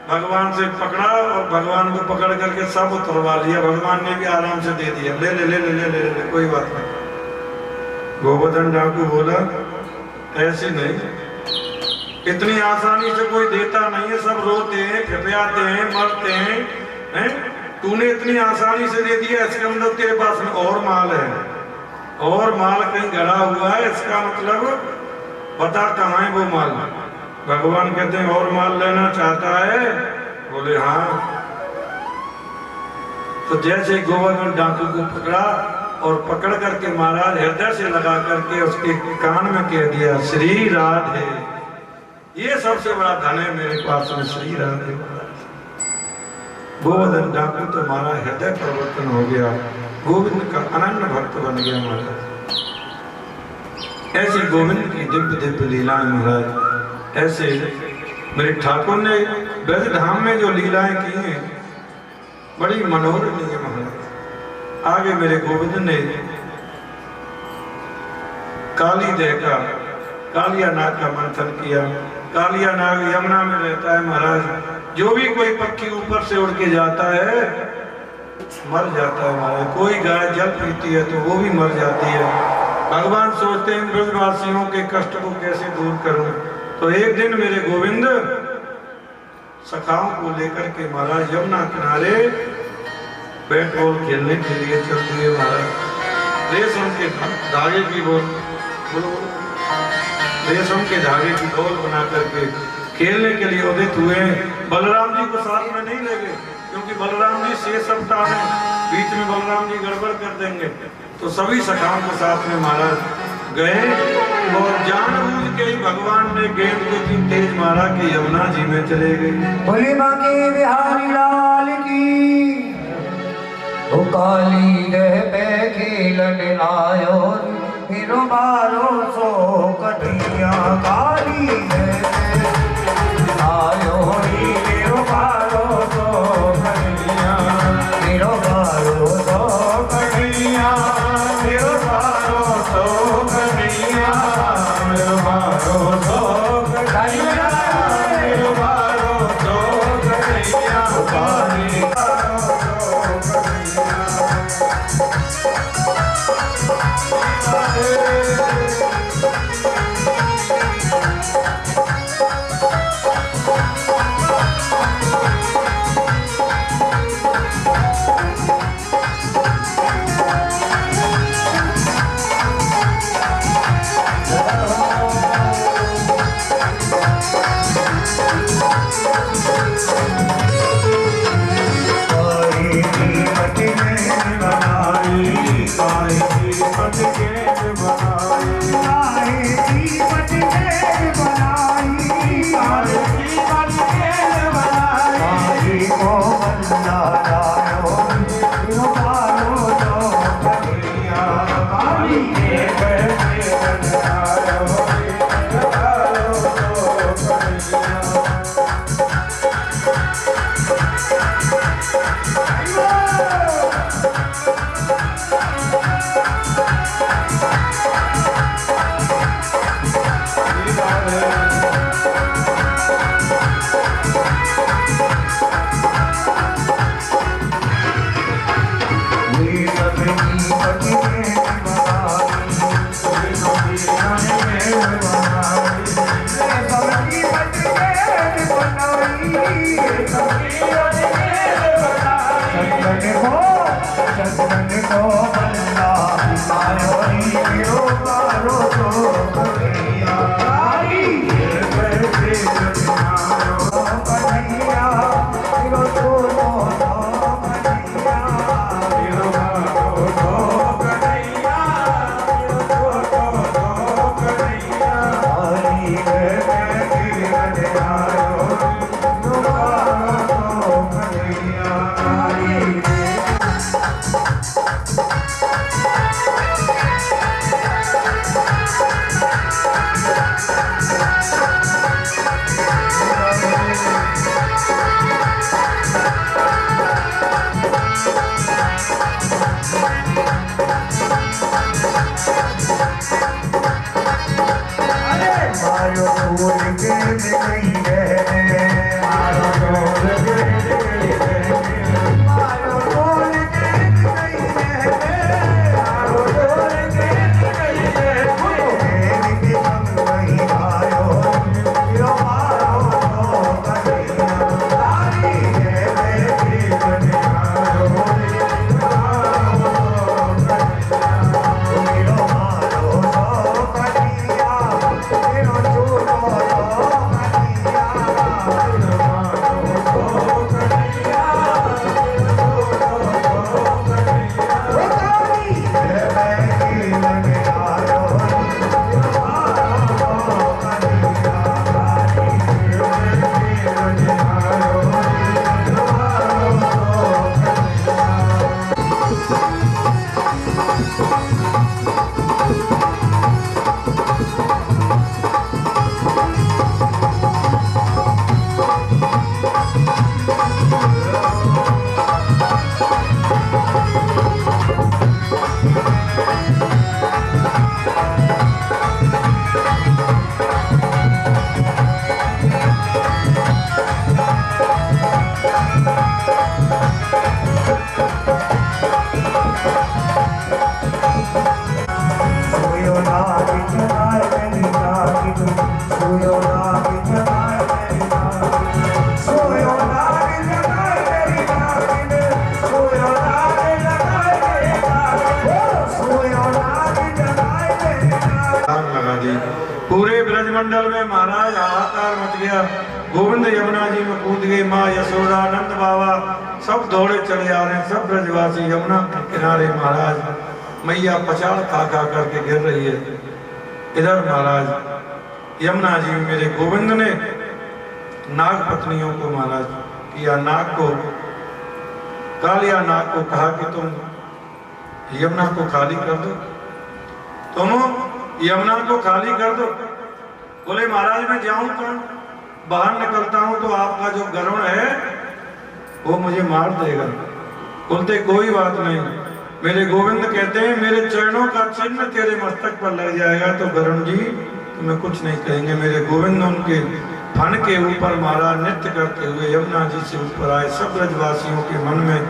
भगवान से पकड़ा और भगवान को पकड़ करके सब उतरवा लिया। भगवान ने भी आराम से दे दिया, ले ले ले ले ले ले, ले, कोई बात नहीं। गोवर्धन डाकू बोला ऐसे नहीं, इतनी आसानी से कोई देता नहीं है, सब रोते हैं, फिफियाते हैं, मरते हैं। तूने इतनी आसानी से दे दिया, इसके अंदर तेरे पास में और माल है, और माल कहीं गड़ा हुआ है, इसका मतलब बता कहाँ है वो माल। भगवान कहते हैं और माल लेना चाहता है? बोले हाँ। तो जैसे गोवर्धन डाकू को पकड़ा और पकड़ करके महाराज हृदय से लगा करके उसके कान में कह दिया, श्री राधे। ये सबसे बड़ा धन है मेरे पास में, श्री राधे। गोवर्धन डाकू तो हमारा हृदय परिवर्तन हो गया, गोविंद का अनन्य भक्त बन गया महाराज। ऐसी गोविंद की दिव्य दिव्य लीलाएं महाराज, ऐसे मेरे ठाकुर ने ब्रज धाम में जो लीलाएं की हैं बड़ी मनोरम है महाराज। आगे मेरे गोविंद ने काली देह का, कालिया नाग का मंथन किया। कालिया नाग यमुना में रहता है महाराज। जो भी कोई पक्षी ऊपर से उड़ के जाता है मर जाता है महाराज। कोई गाय जल पीती है तो वो भी मर जाती है। भगवान सोचते हैं ब्रजवासियों के कष्ट को कैसे दूर करूं। तो एक दिन मेरे गोविंद सखाओं को लेकर के महाराज यमुना किनारे बैट बॉल खेलने के लिए चल दिए महाराज। रेशम के धागे की रेशम के धागे की डोल बना करके खेलने के लिए उदित हुए। बलराम जी को साथ में नहीं ले गए क्योंकि बलराम जी शेष अवतार हैं, बीच में बलराम जी गड़बड़ कर देंगे। तो सभी सखाओं के साथ में महाराज गए और जानबूझ के ही भगवान ने गेंद को इतनी तेज मारा कि यमुना जी में चले गए। बोली बाकी बिहारी लाल की। ओ काली गह पे खेलन आयो फिरो मारो सो कटिया। काली गह पे आयो फिरो मारो सो कटिया। फिरो मारो सो कटिया। फिरो मारो सो कटिया। फिरो मारो सो कटिया। फिरो मारो सो कटिया। काली पूरे ब्रजमंडल में महाराज हाहाकार मच गया। गोविंद यमुना जी में कूद गए, माँ यशोदा, नंद बाबा सब दौड़े चले आ रहे हैं। सब ब्रजवासी यमुना के किनारे महाराज, मैया पछाड़ खा खा करके गिर रही है। इधर महाराज यमुना जी में मेरे गोविंद ने नाग पत्नियों को महाराज किया, नाग को, कालिया नाग को कहा कि तुम यमुना को खाली कर दो, तुम यमुना को खाली कर दो। बोले महाराज मैं जाऊं कौन, बाहर निकलता हूं तो आपका जो गरुड़ है वो मुझे मार देगा। बोलते कोई बात नहीं। मेरे गोविंद कहते हैं मेरे चरणों का चिन्ह तेरे मस्तक पर लग जाएगा तो गरुड़ जी तुम्हें कुछ नहीं कहेंगे। मेरे गोविंद उनके फन के ऊपर महाराज नृत्य करते हुए यमुना जी से ऊपर आए। सब ब्रजवासियों के मन में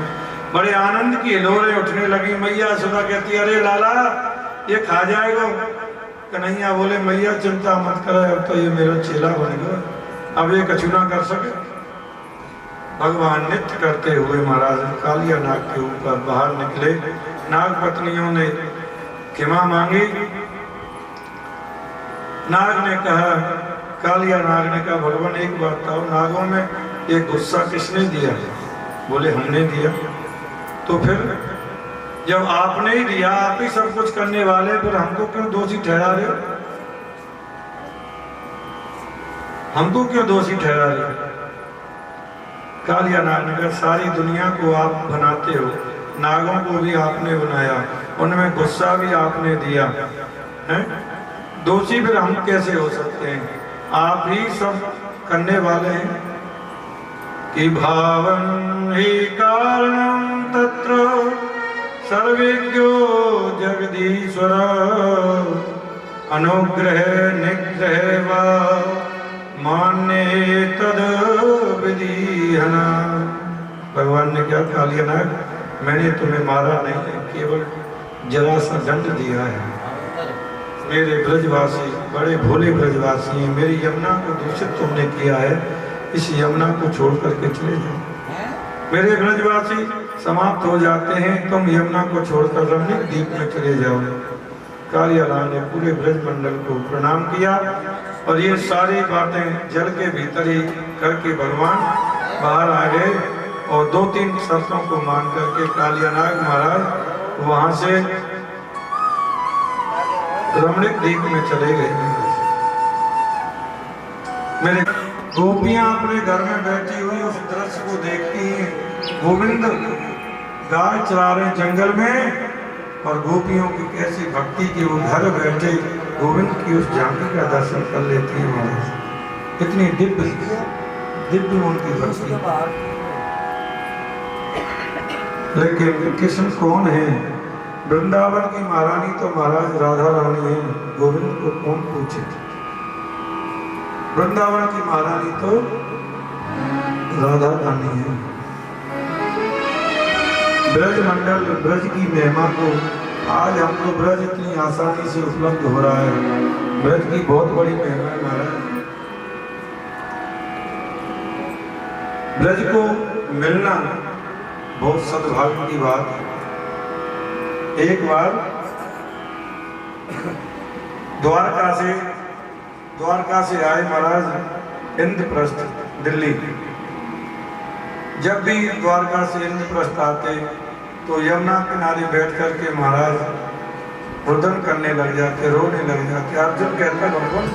बड़े आनंद की हिलोरें उठने लगी। मैया सुधा कहती अरे लाला ये खा जाएगा। कन्हैया बोले मैया चिंता मत करो, अब तो ये मेरा चेला बनेगा, अब ये कछु ना कर सके। भगवान नृत्य करते हुए महाराज कालिया नाग के ऊपर बाहर निकले। नाग पत्नियों ने क्षमा मांगी। नाग ने कहा, कालिया नाग ने कहा भगवान एक बात बताओ, नागों में ये गुस्सा किसने दिया? बोले हमने दिया। तो फिर जब आपने ही दिया, आप ही सब कुछ करने वाले, फिर हमको क्यों दोषी ठहरा रहे हो? हमको क्यों दोषी ठहरा रहे हो? कालिया नाग ने कहा सारी दुनिया को आप बनाते हो, नागों को भी आपने बनाया, उनमें गुस्सा भी आपने दिया है, दोषी फिर हम कैसे हो सकते हैं? आप ही सब करने वाले हैं। कि भावं हि कारणं तत्र सर्वज्ञो जगदीश्वर अनुग्रह निग्रह वा मान्ये तद विधिहना। भगवान ने क्या कालिया नाग, मैंने तुम्हें मारा नहीं, केवल जरा सा दंड दिया है। मेरे ब्रजवासी बड़े भोले ब्रजवासी हैं, मेरी यमुना को दूषित तुमने किया है, इस यमुना को छोड़ करके चले जाओ। मेरे ब्रजवासी समाप्त हो जाते हैं, तुम यमुना को छोड़कर रमणीक द्वीप में चले जाओ। कालिया नाग ने पूरे ब्रजमंडल को प्रणाम किया और ये सारी बातें जल के भीतर ही करके भगवान बाहर आ गए और 2-3 शर्तों को मान करके कालिया नाग महाराज वहां से रमणीक द्वीप में चले गए। मेरे गोपियां अपने घर में बैठी हुई उस दृश्य को देखती हैं। गोविंद गाय चरा रहे जंगल में और गोपियों की कैसी भक्ति की वो घर बैठे गोविंद की उस झांकी का दर्शन कर लेती है महाराज। इतनी दिव्य उनकी भक्ति। लेकिन कृष्ण कौन है? वृंदावन की महारानी तो महाराज राधा रानी है, गोविंद को कौन पूछे? वृंदावन की महारानी तो राधा रानी है। ब्रज मंडल ब्रज की महिमा को आज हमको ब्रज इतनी आसानी से उपलब्ध हो रहा है। ब्रज की बहुत बड़ी महिमा है महाराज। ब्रज को मिलना बहुत सद्भाग्य की बात है। एक बार द्वारका से आए महाराज इंद्रप्रस्थ दिल्ली। जब भी द्वारका से इंद्रप्रस्थ आते तो यमुना किनारे बैठ करके महाराज रुदन करने लग जाते, रोने लग जाते। अर्जुन कहता भगवान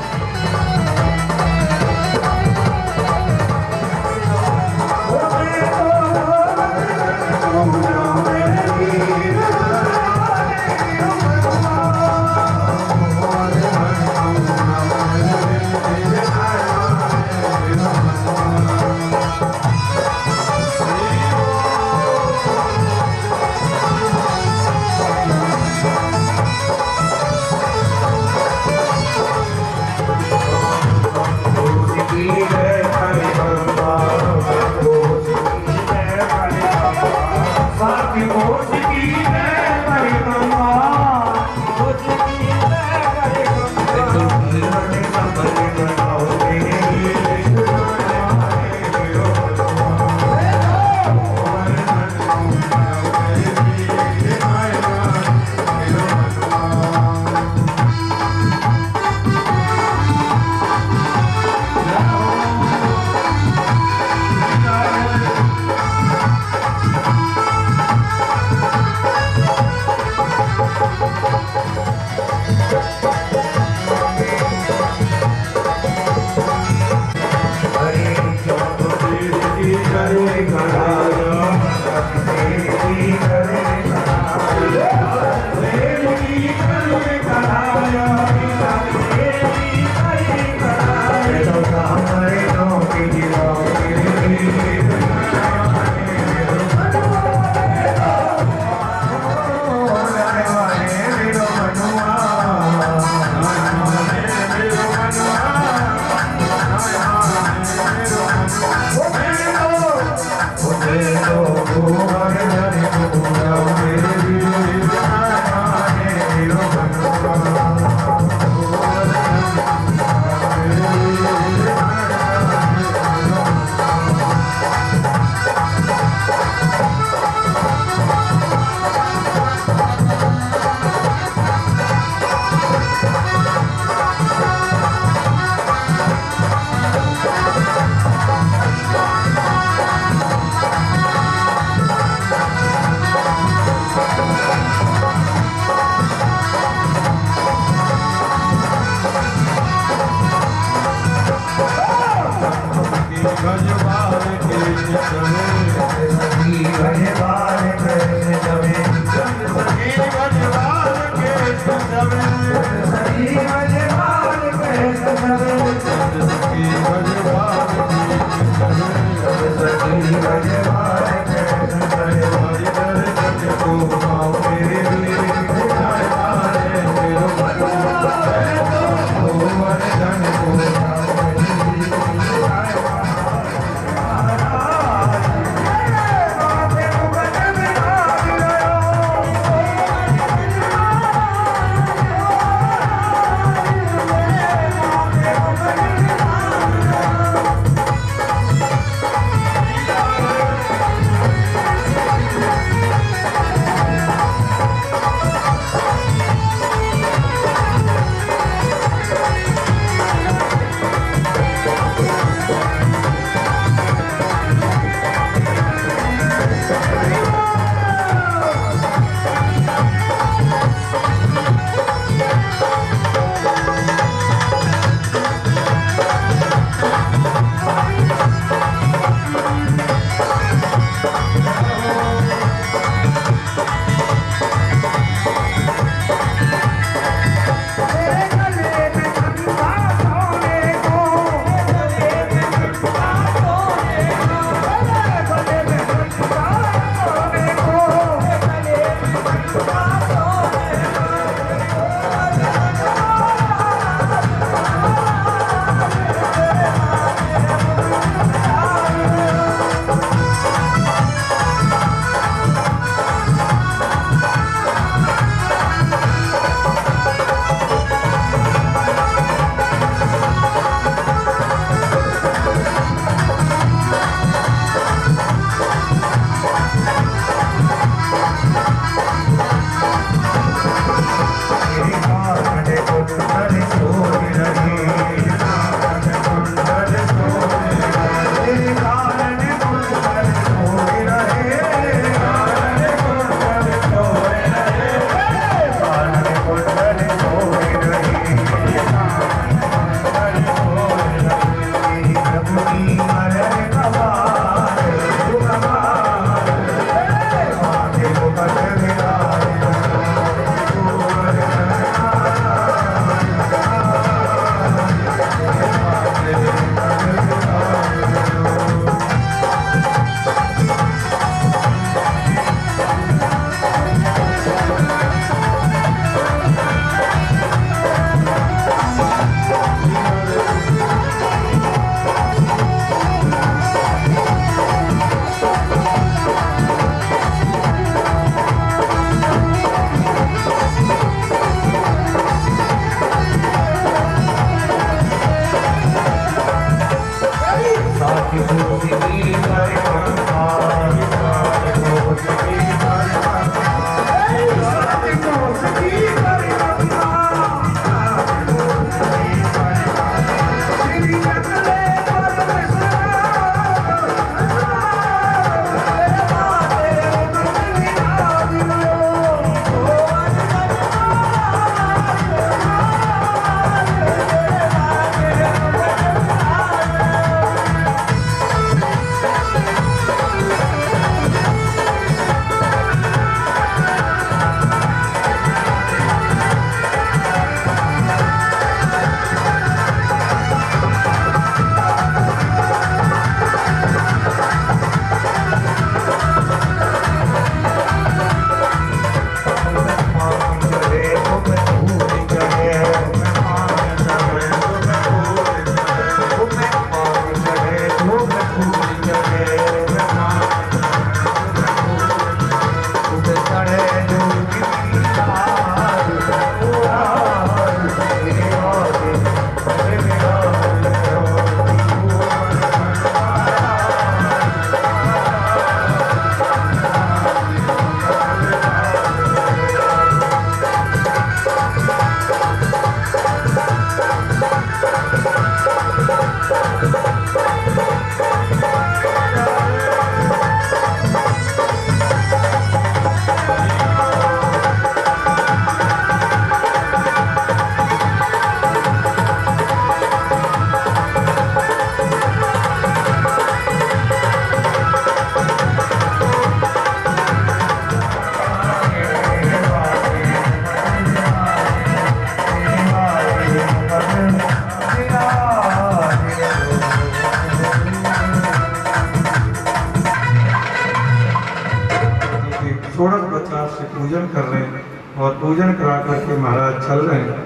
पूजन कर रहे हैं और पूजन करा करके महाराज चल रहे हैं।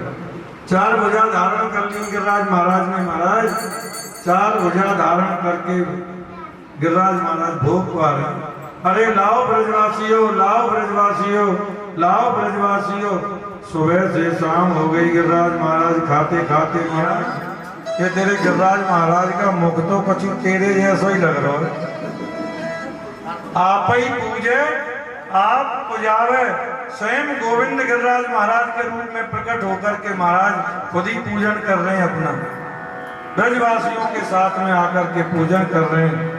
4 भुजा धारण कर ली गिरिराज महाराज ने। महाराज 4 भुजा धारण करके गिरिराज महाराज भोग पा रहे हैं। अरे लाओ ब्रजवासियों, लाओ ब्रजवासियों, लाओ ब्रजवासियों। सुबह से शाम हो गई, गिरिराज महाराज खाते खाते महाराज ये तेरे गिरिराज महाराज का मुख तो कछु तेरे जैसा ही लग रहा है। आप ही पूजे, आप पुजावे। स्वयं गोविंद गिरिराज महाराज के रूप में प्रकट होकर के महाराज खुद ही पूजन कर रहे हैं अपना। ब्रजवासियों के साथ में आकर के पूजन कर रहे हैं।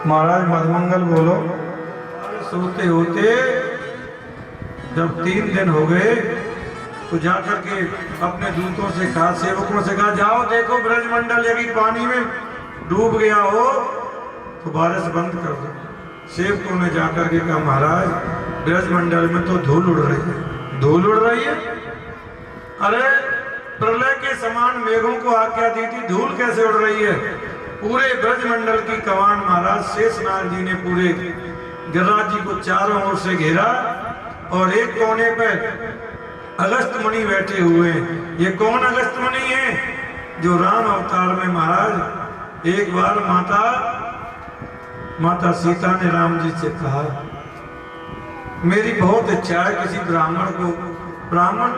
महाराज मधुमंगल बोलो। सोते होते जब 3 दिन हो गए तो जाकर के अपने दूतों से कहा, सेवकों से कहा, जाओ देखो ब्रजमंडल यदि पानी में डूब गया हो तो बारिश बंद कर दो। सेवकों ने जाकर के कहा, महाराज ब्रजमंडल में तो धूल उड़ रही है। धूल उड़ रही है? अरे प्रलय के समान मेघों को आज्ञा दी थी, धूल कैसे उड़ रही है? पूरे ब्रजमंडल की कमान महाराज शेषनाग जी ने पूरे गिरिराज जी को चारों ओर से घेरा और एक कोने पर अगस्त मुनि बैठे हुए हैं। ये कौन अगस्त मुनि है? जो राम अवतार में महाराज एक बार माता सीता ने राम जी से कहा, मेरी बहुत इच्छा है किसी ब्राह्मण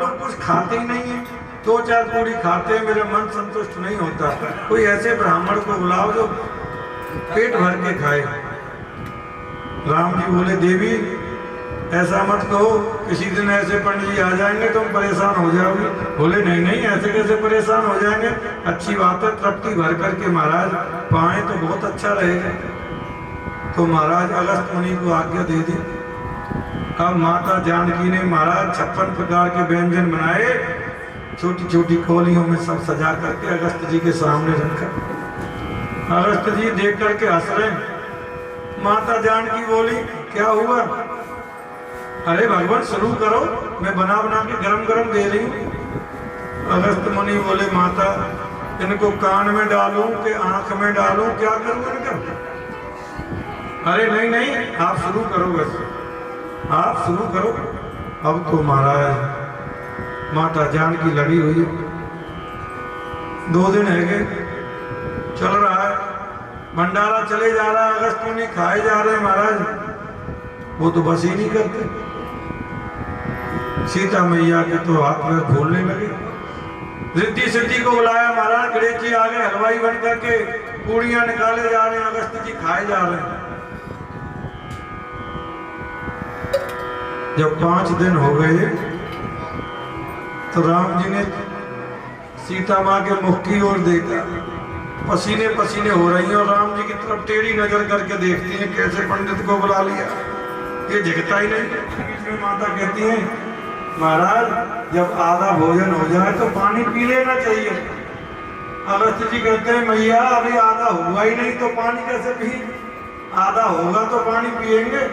लोग कुछ खाते ही नहीं है, 2-4 पूरी खाते हैं, मेरा मन संतुष्ट नहीं होता, कोई ऐसे ब्राह्मण को बुलाओ जो पेट भर के खाए। राम जी बोले, देवी ऐसा मत कहो, किसी दिन ऐसे पंडित जी आ जाएंगे तुम परेशान हो जाओगे। बोले नहीं नहीं, ऐसे कैसे परेशान हो जाएंगे, अच्छी बात है, तृप्ति भर करके महाराज पाए तो बहुत अच्छा रहेगा। तो महाराज अगस्त मुनि को आज्ञा दे दी। अब माता जानकी ने महाराज 56 प्रकार के व्यंजन बनाए, छोटी छोटी कोलियों में सब सजा करके अगस्त जी के सामने रखा। अगस्त जी देख करके हंस रहे। माता जानकी बोली, क्या हुआ? अरे भगवान शुरू करो, मैं बना के गरम गरम दे रही हूँ। अगस्त मुनि बोले, माता इनको कान में डालूं कि आंख में डालूं, क्या करूं इनका? अरे नहीं नहीं, आप शुरू करो, बस आप शुरू करो। अब तो महाराज माता जानकी लगी हुई है। 2 दिन है गए, चल रहा है भंडारा, चले जा रहा है, अगस्त मुनि खाए जा रहे हैं महाराज, वो तो बस ही नहीं करते। सीता मैया के तो हाथ में फूलने लगे। रिद्धि सिद्धि को बुलाया महाराज, गणेश जी आ गए हलवाई बन करके, पूड़ियां निकाले जा रहे हैं, अगस्त जी खाए जा रहे हैं। जब 5 दिन हो गए तो राम जी ने सीता माँ के मुख की ओर देखा, पसीने पसीने हो रही हैं और राम जी की तरफ टेढ़ी नजर करके देखती हैं, कैसे पंडित को बुला लिया, ये झिकता ही नहीं। इसमें माता कहती है, महाराज जब आधा भोजन हो जाए तो पानी पी लेना चाहिए। अगस्त जी कहते हैं, मैया अभी आधा हुआ ही नहीं तो पानी कैसे पी? आधा होगा तो पानी पिएंगे।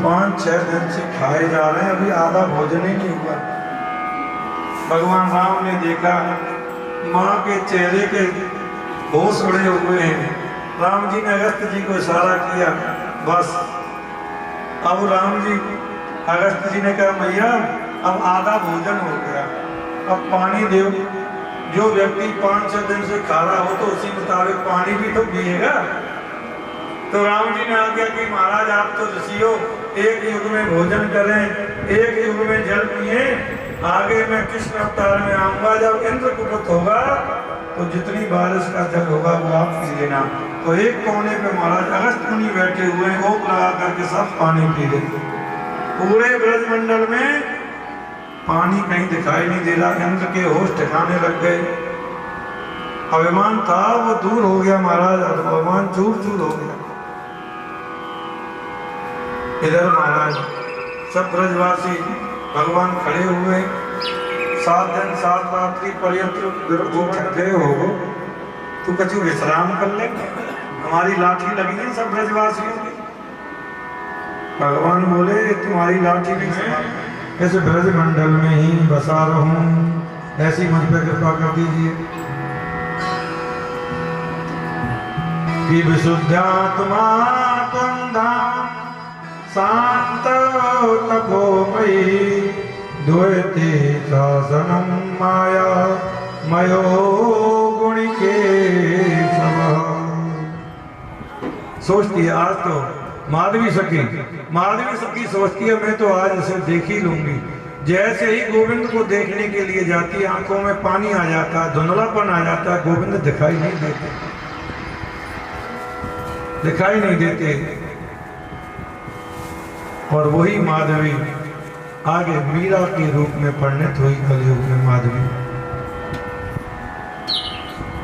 5-6 दिन से खाए जा रहे हैं, अभी आधा भोजन ही नहीं हुआ। भगवान राम ने देखा माँ के चेहरे के होश उड़े हुए हैं। राम जी ने अगस्त जी को इशारा किया, बस। अब राम जी अगस्त जी ने कहा, मैया अब आधा भोजन हो गया, अब पानी दो। जो व्यक्ति 5-6 दिन से खा रहा हो तो उसी मुताबिक पानी भी तो पिएगा। तो राम जी ने आज्ञा की, महाराज आप तो ऋषि हो, एक युग में भोजन करें, एक युग में जल पिए, आगे मैं कृष्ण अवतार में आऊंगा, जब इंद्र कुपित होगा तो जितनी बारिश का जल होगा वो आप पी लेना। तो एक कोने पे महाराज अगस्त मुनि बैठे हुए हैं, ओक लगा करके सब पानी पी लेते। पूरे ब्रजमंडल में पानी कहीं दिखाई नहीं दे रहा, इंद्र के होश ठिकाने लग गए। अभिमान था वो दूर हो गया महाराज, अभिमान चूर चूर हो गया। इधर महाराज सब ब्रजवासी भगवान खड़े हुए, 7 दिन 7 रात्रि पर्यंत थके हो तो कछु विश्राम कर ले, हमारी लाठी लगी है सब ब्रजवासियों की। भगवान बोले, तुम्हारी लाठी भी ऐसे ब्रजमंडल में ही बसा रहूं, ऐसी मुझ पर कृपा कर दीजिए कि विशुद्धात्मा त्वं धाम शांत तपोमयी द्वैते शासनम माया मयो गुणिके सोचती है आज तो माधवी सखी सोचती है मैं तो आज इसे देख ही लूंगी। जैसे ही गोविंद को देखने के लिए जाती है आंखों में पानी आ जाता है, धुंधलापन आ जाता है, गोविंद दिखाई नहीं देते। और वही माधवी आगे मीरा के रूप में परिणत हुई कलयुग में।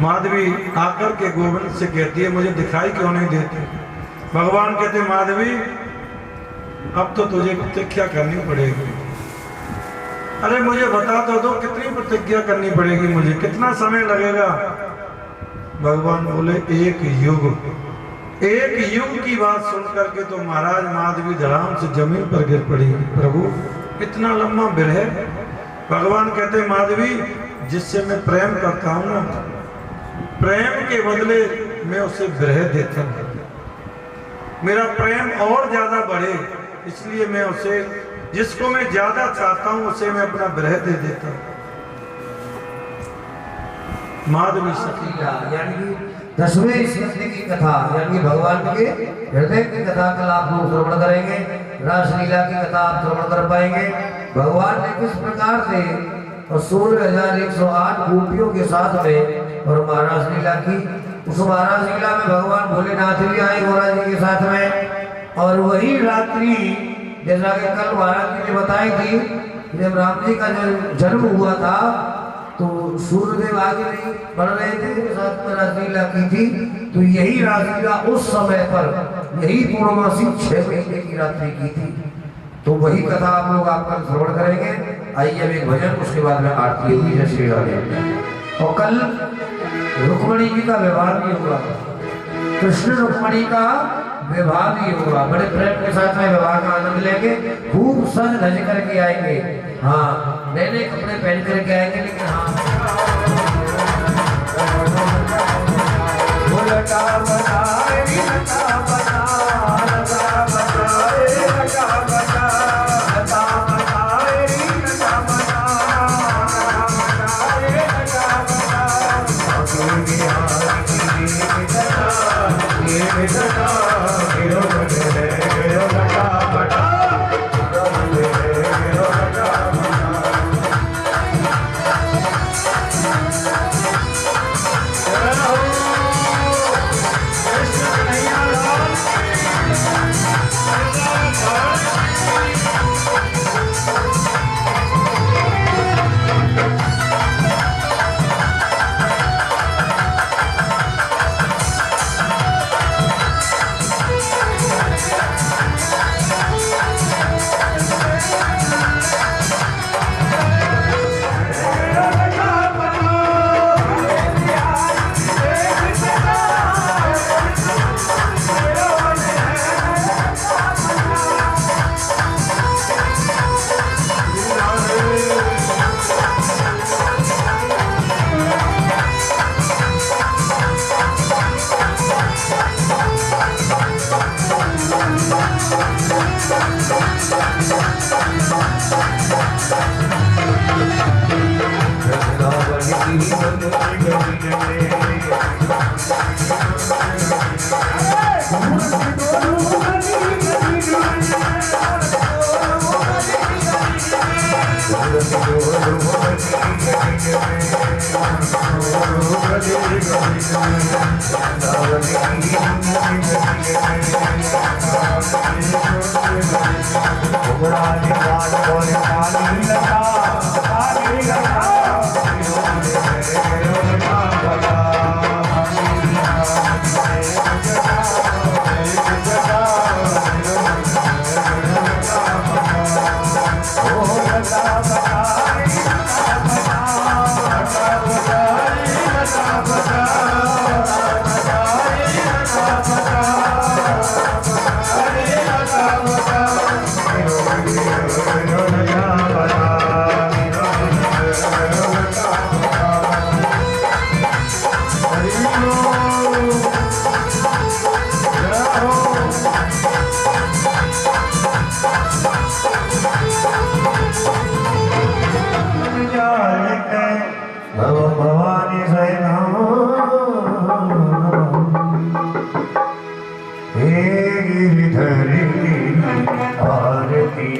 माधवी आकर के गोविंद से कहती है मुझे दिखाई क्यों नहीं देते। भगवान कहते माधवी अब तो तुझे प्रतीक्षा करनी पड़ेगी। अरे मुझे बता तो दो कितनी प्रतिज्ञा करनी पड़ेगी, मुझे कितना समय लगेगा। भगवान बोले एक युग की बात सुन करके तो महाराज माधवी धड़ाम से जमीन पर गिर पड़ी। प्रभु इतना लंबा विरह। भगवान कहते माधवी जिससे मैं प्रेम करता हूं ना, प्रेम के बदले मैं उसे विरह देता हूं। मेरा प्रेम और ज्यादा बढ़े इसलिए मैं उसे, जिसको मैं ज्यादा चाहता हूं उसे मैं अपना विरह दे देता हूं। माधवी सखी यानी 10वें स्मृति की कथा यानी भगवान के हृदय की कथा कल आप लोग श्रवण करेंगे। रासलीला की कथा आप श्रवण कर पाएंगे। भगवान ने किस प्रकार से 16,108 गोपियों के साथ में और महाराज लीला की। उस महाराज लीला में भगवान भोलेनाथ भी आए गौरा जी के साथ में। और वही रात्रि जैसा कि कल महाराज जी ने बताई थी, जब राम जी का जन्म हुआ था तो सूर्यदेव आगे नहीं बढ़ रहे थे, साथ में रासलीला की थी। तो यही रासलीला उस समय पर यही पूर्णमासी 6 महीने की रात्रि की थी। तो वही कथा आप लोग आपका श्रवण करेंगे। आइए अब एक भजन, उसके बाद में आरती होगी जय श्री राधे। और कल रुक्मणी जी का विवाह भी होगा, कृष्ण रुक्मणी का विवाह भी होगा। बड़े प्रेम के साथ में विवाह का आनंद लेंगे, खूब सज धज करके आएंगे। हाँ नए नए कपड़े पहन करके आएंगे, लेकिन हाँ भवानी हे गिरिधरी आरती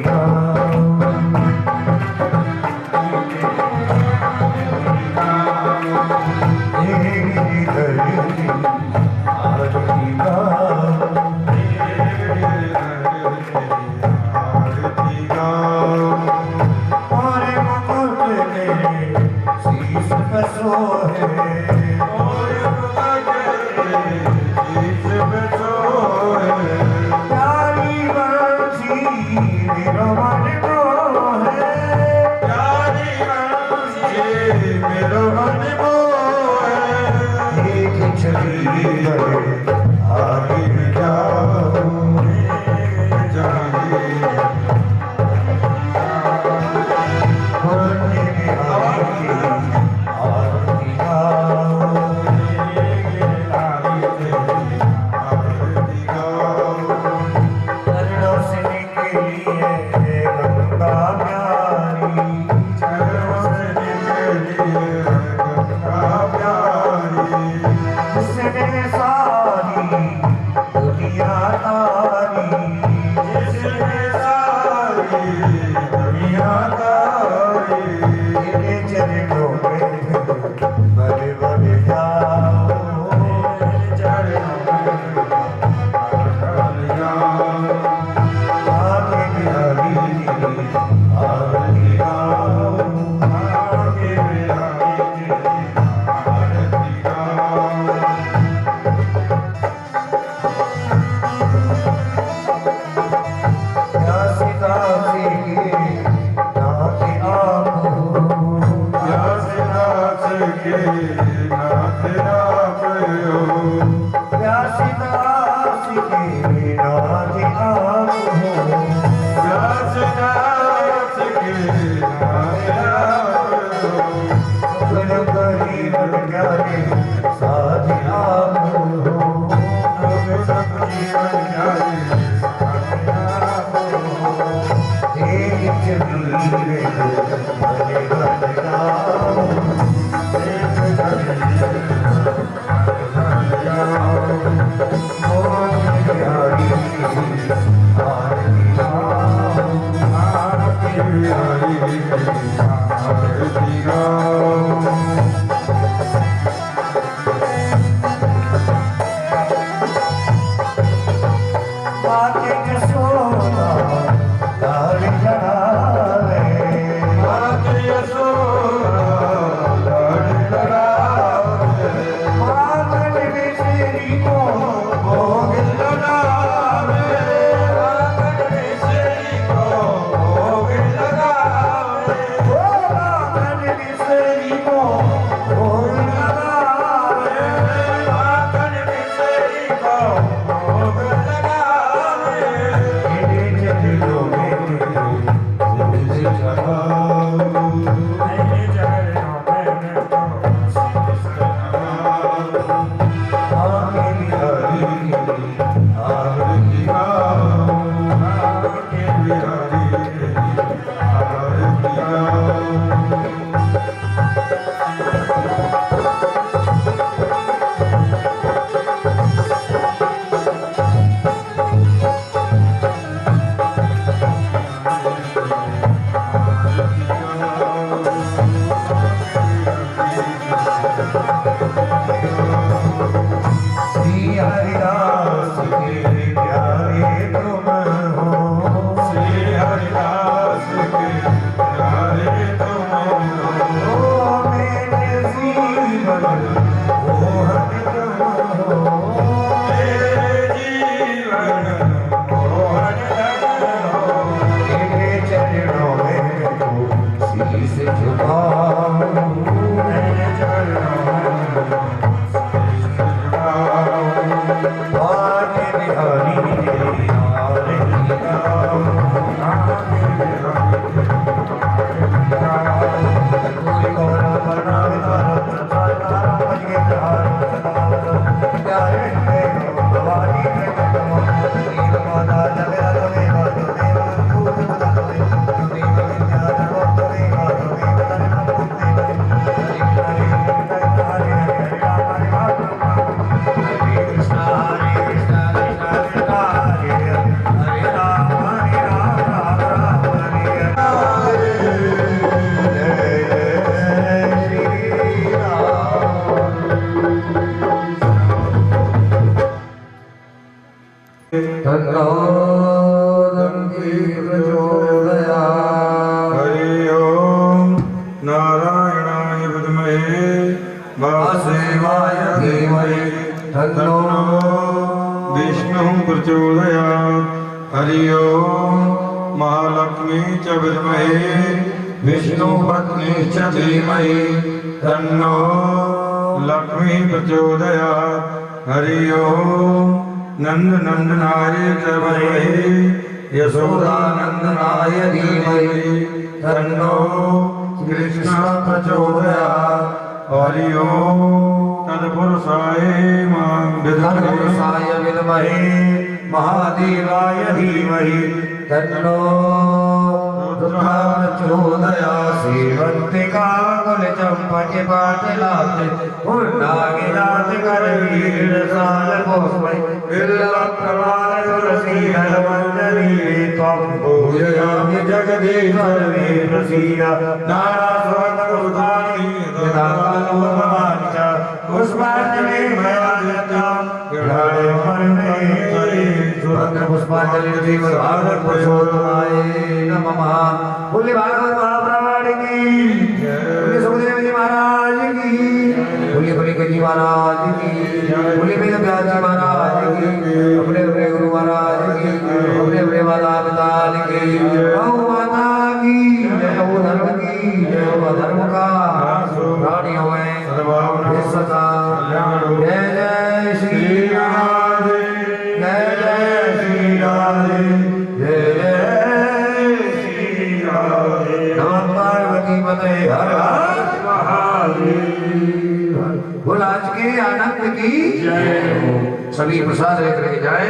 Say महालक्ष्मी च विद्महे विष्णु पत्नी च धीमहि तन्नो लक्ष्मी प्रचोदयात्। हरि ओम नंद नंदनाय च विद्महे यशोदानंदनाय धीमहि तन्नो कृष्ण प्रचोदयात्। हरि ओम तत्पुरुषाय तत्पुरुषाय विद्महे महादेवाय धीमहि तन्नो रुद्रः प्रचोदयात्। सेवन्तिका कुलचम्पके पाटलाते पूर्णागिरात करवीर सालकोस्मै बिल्वप्रमाण तुलसी हरमण्डली त्वं पूजयामि जगदीश सर्वे प्रसीद। नारायणसुतानि यदा कालो भवानि च पुष्पाञ्जलि मया दत्तं गृहाणे परमेश्वरे सुभद्र पुष्पाञ्जलि श्रीमद्भागवत पुरुषोत्तमाय नमः। बोलिए भागवत महापुराण की बोलिए सुखदेव जी महाराज की बोलिए बलिक जी महाराज की बोलिए वेद व्यास जी महाराज की अपने अपने गुरु महाराज की अपने अपने माता पिता की गौ माता की जय हो धर्म की जय हो धर्म का प्राणी होए सदा जय जय श्री राधे जय जय श्री राधे जय जय श्री राधे। नमः पार्वती पते हर हर महादेव। बोल आज के आनंद की जय। सभी प्रसाद लेकर के जाए।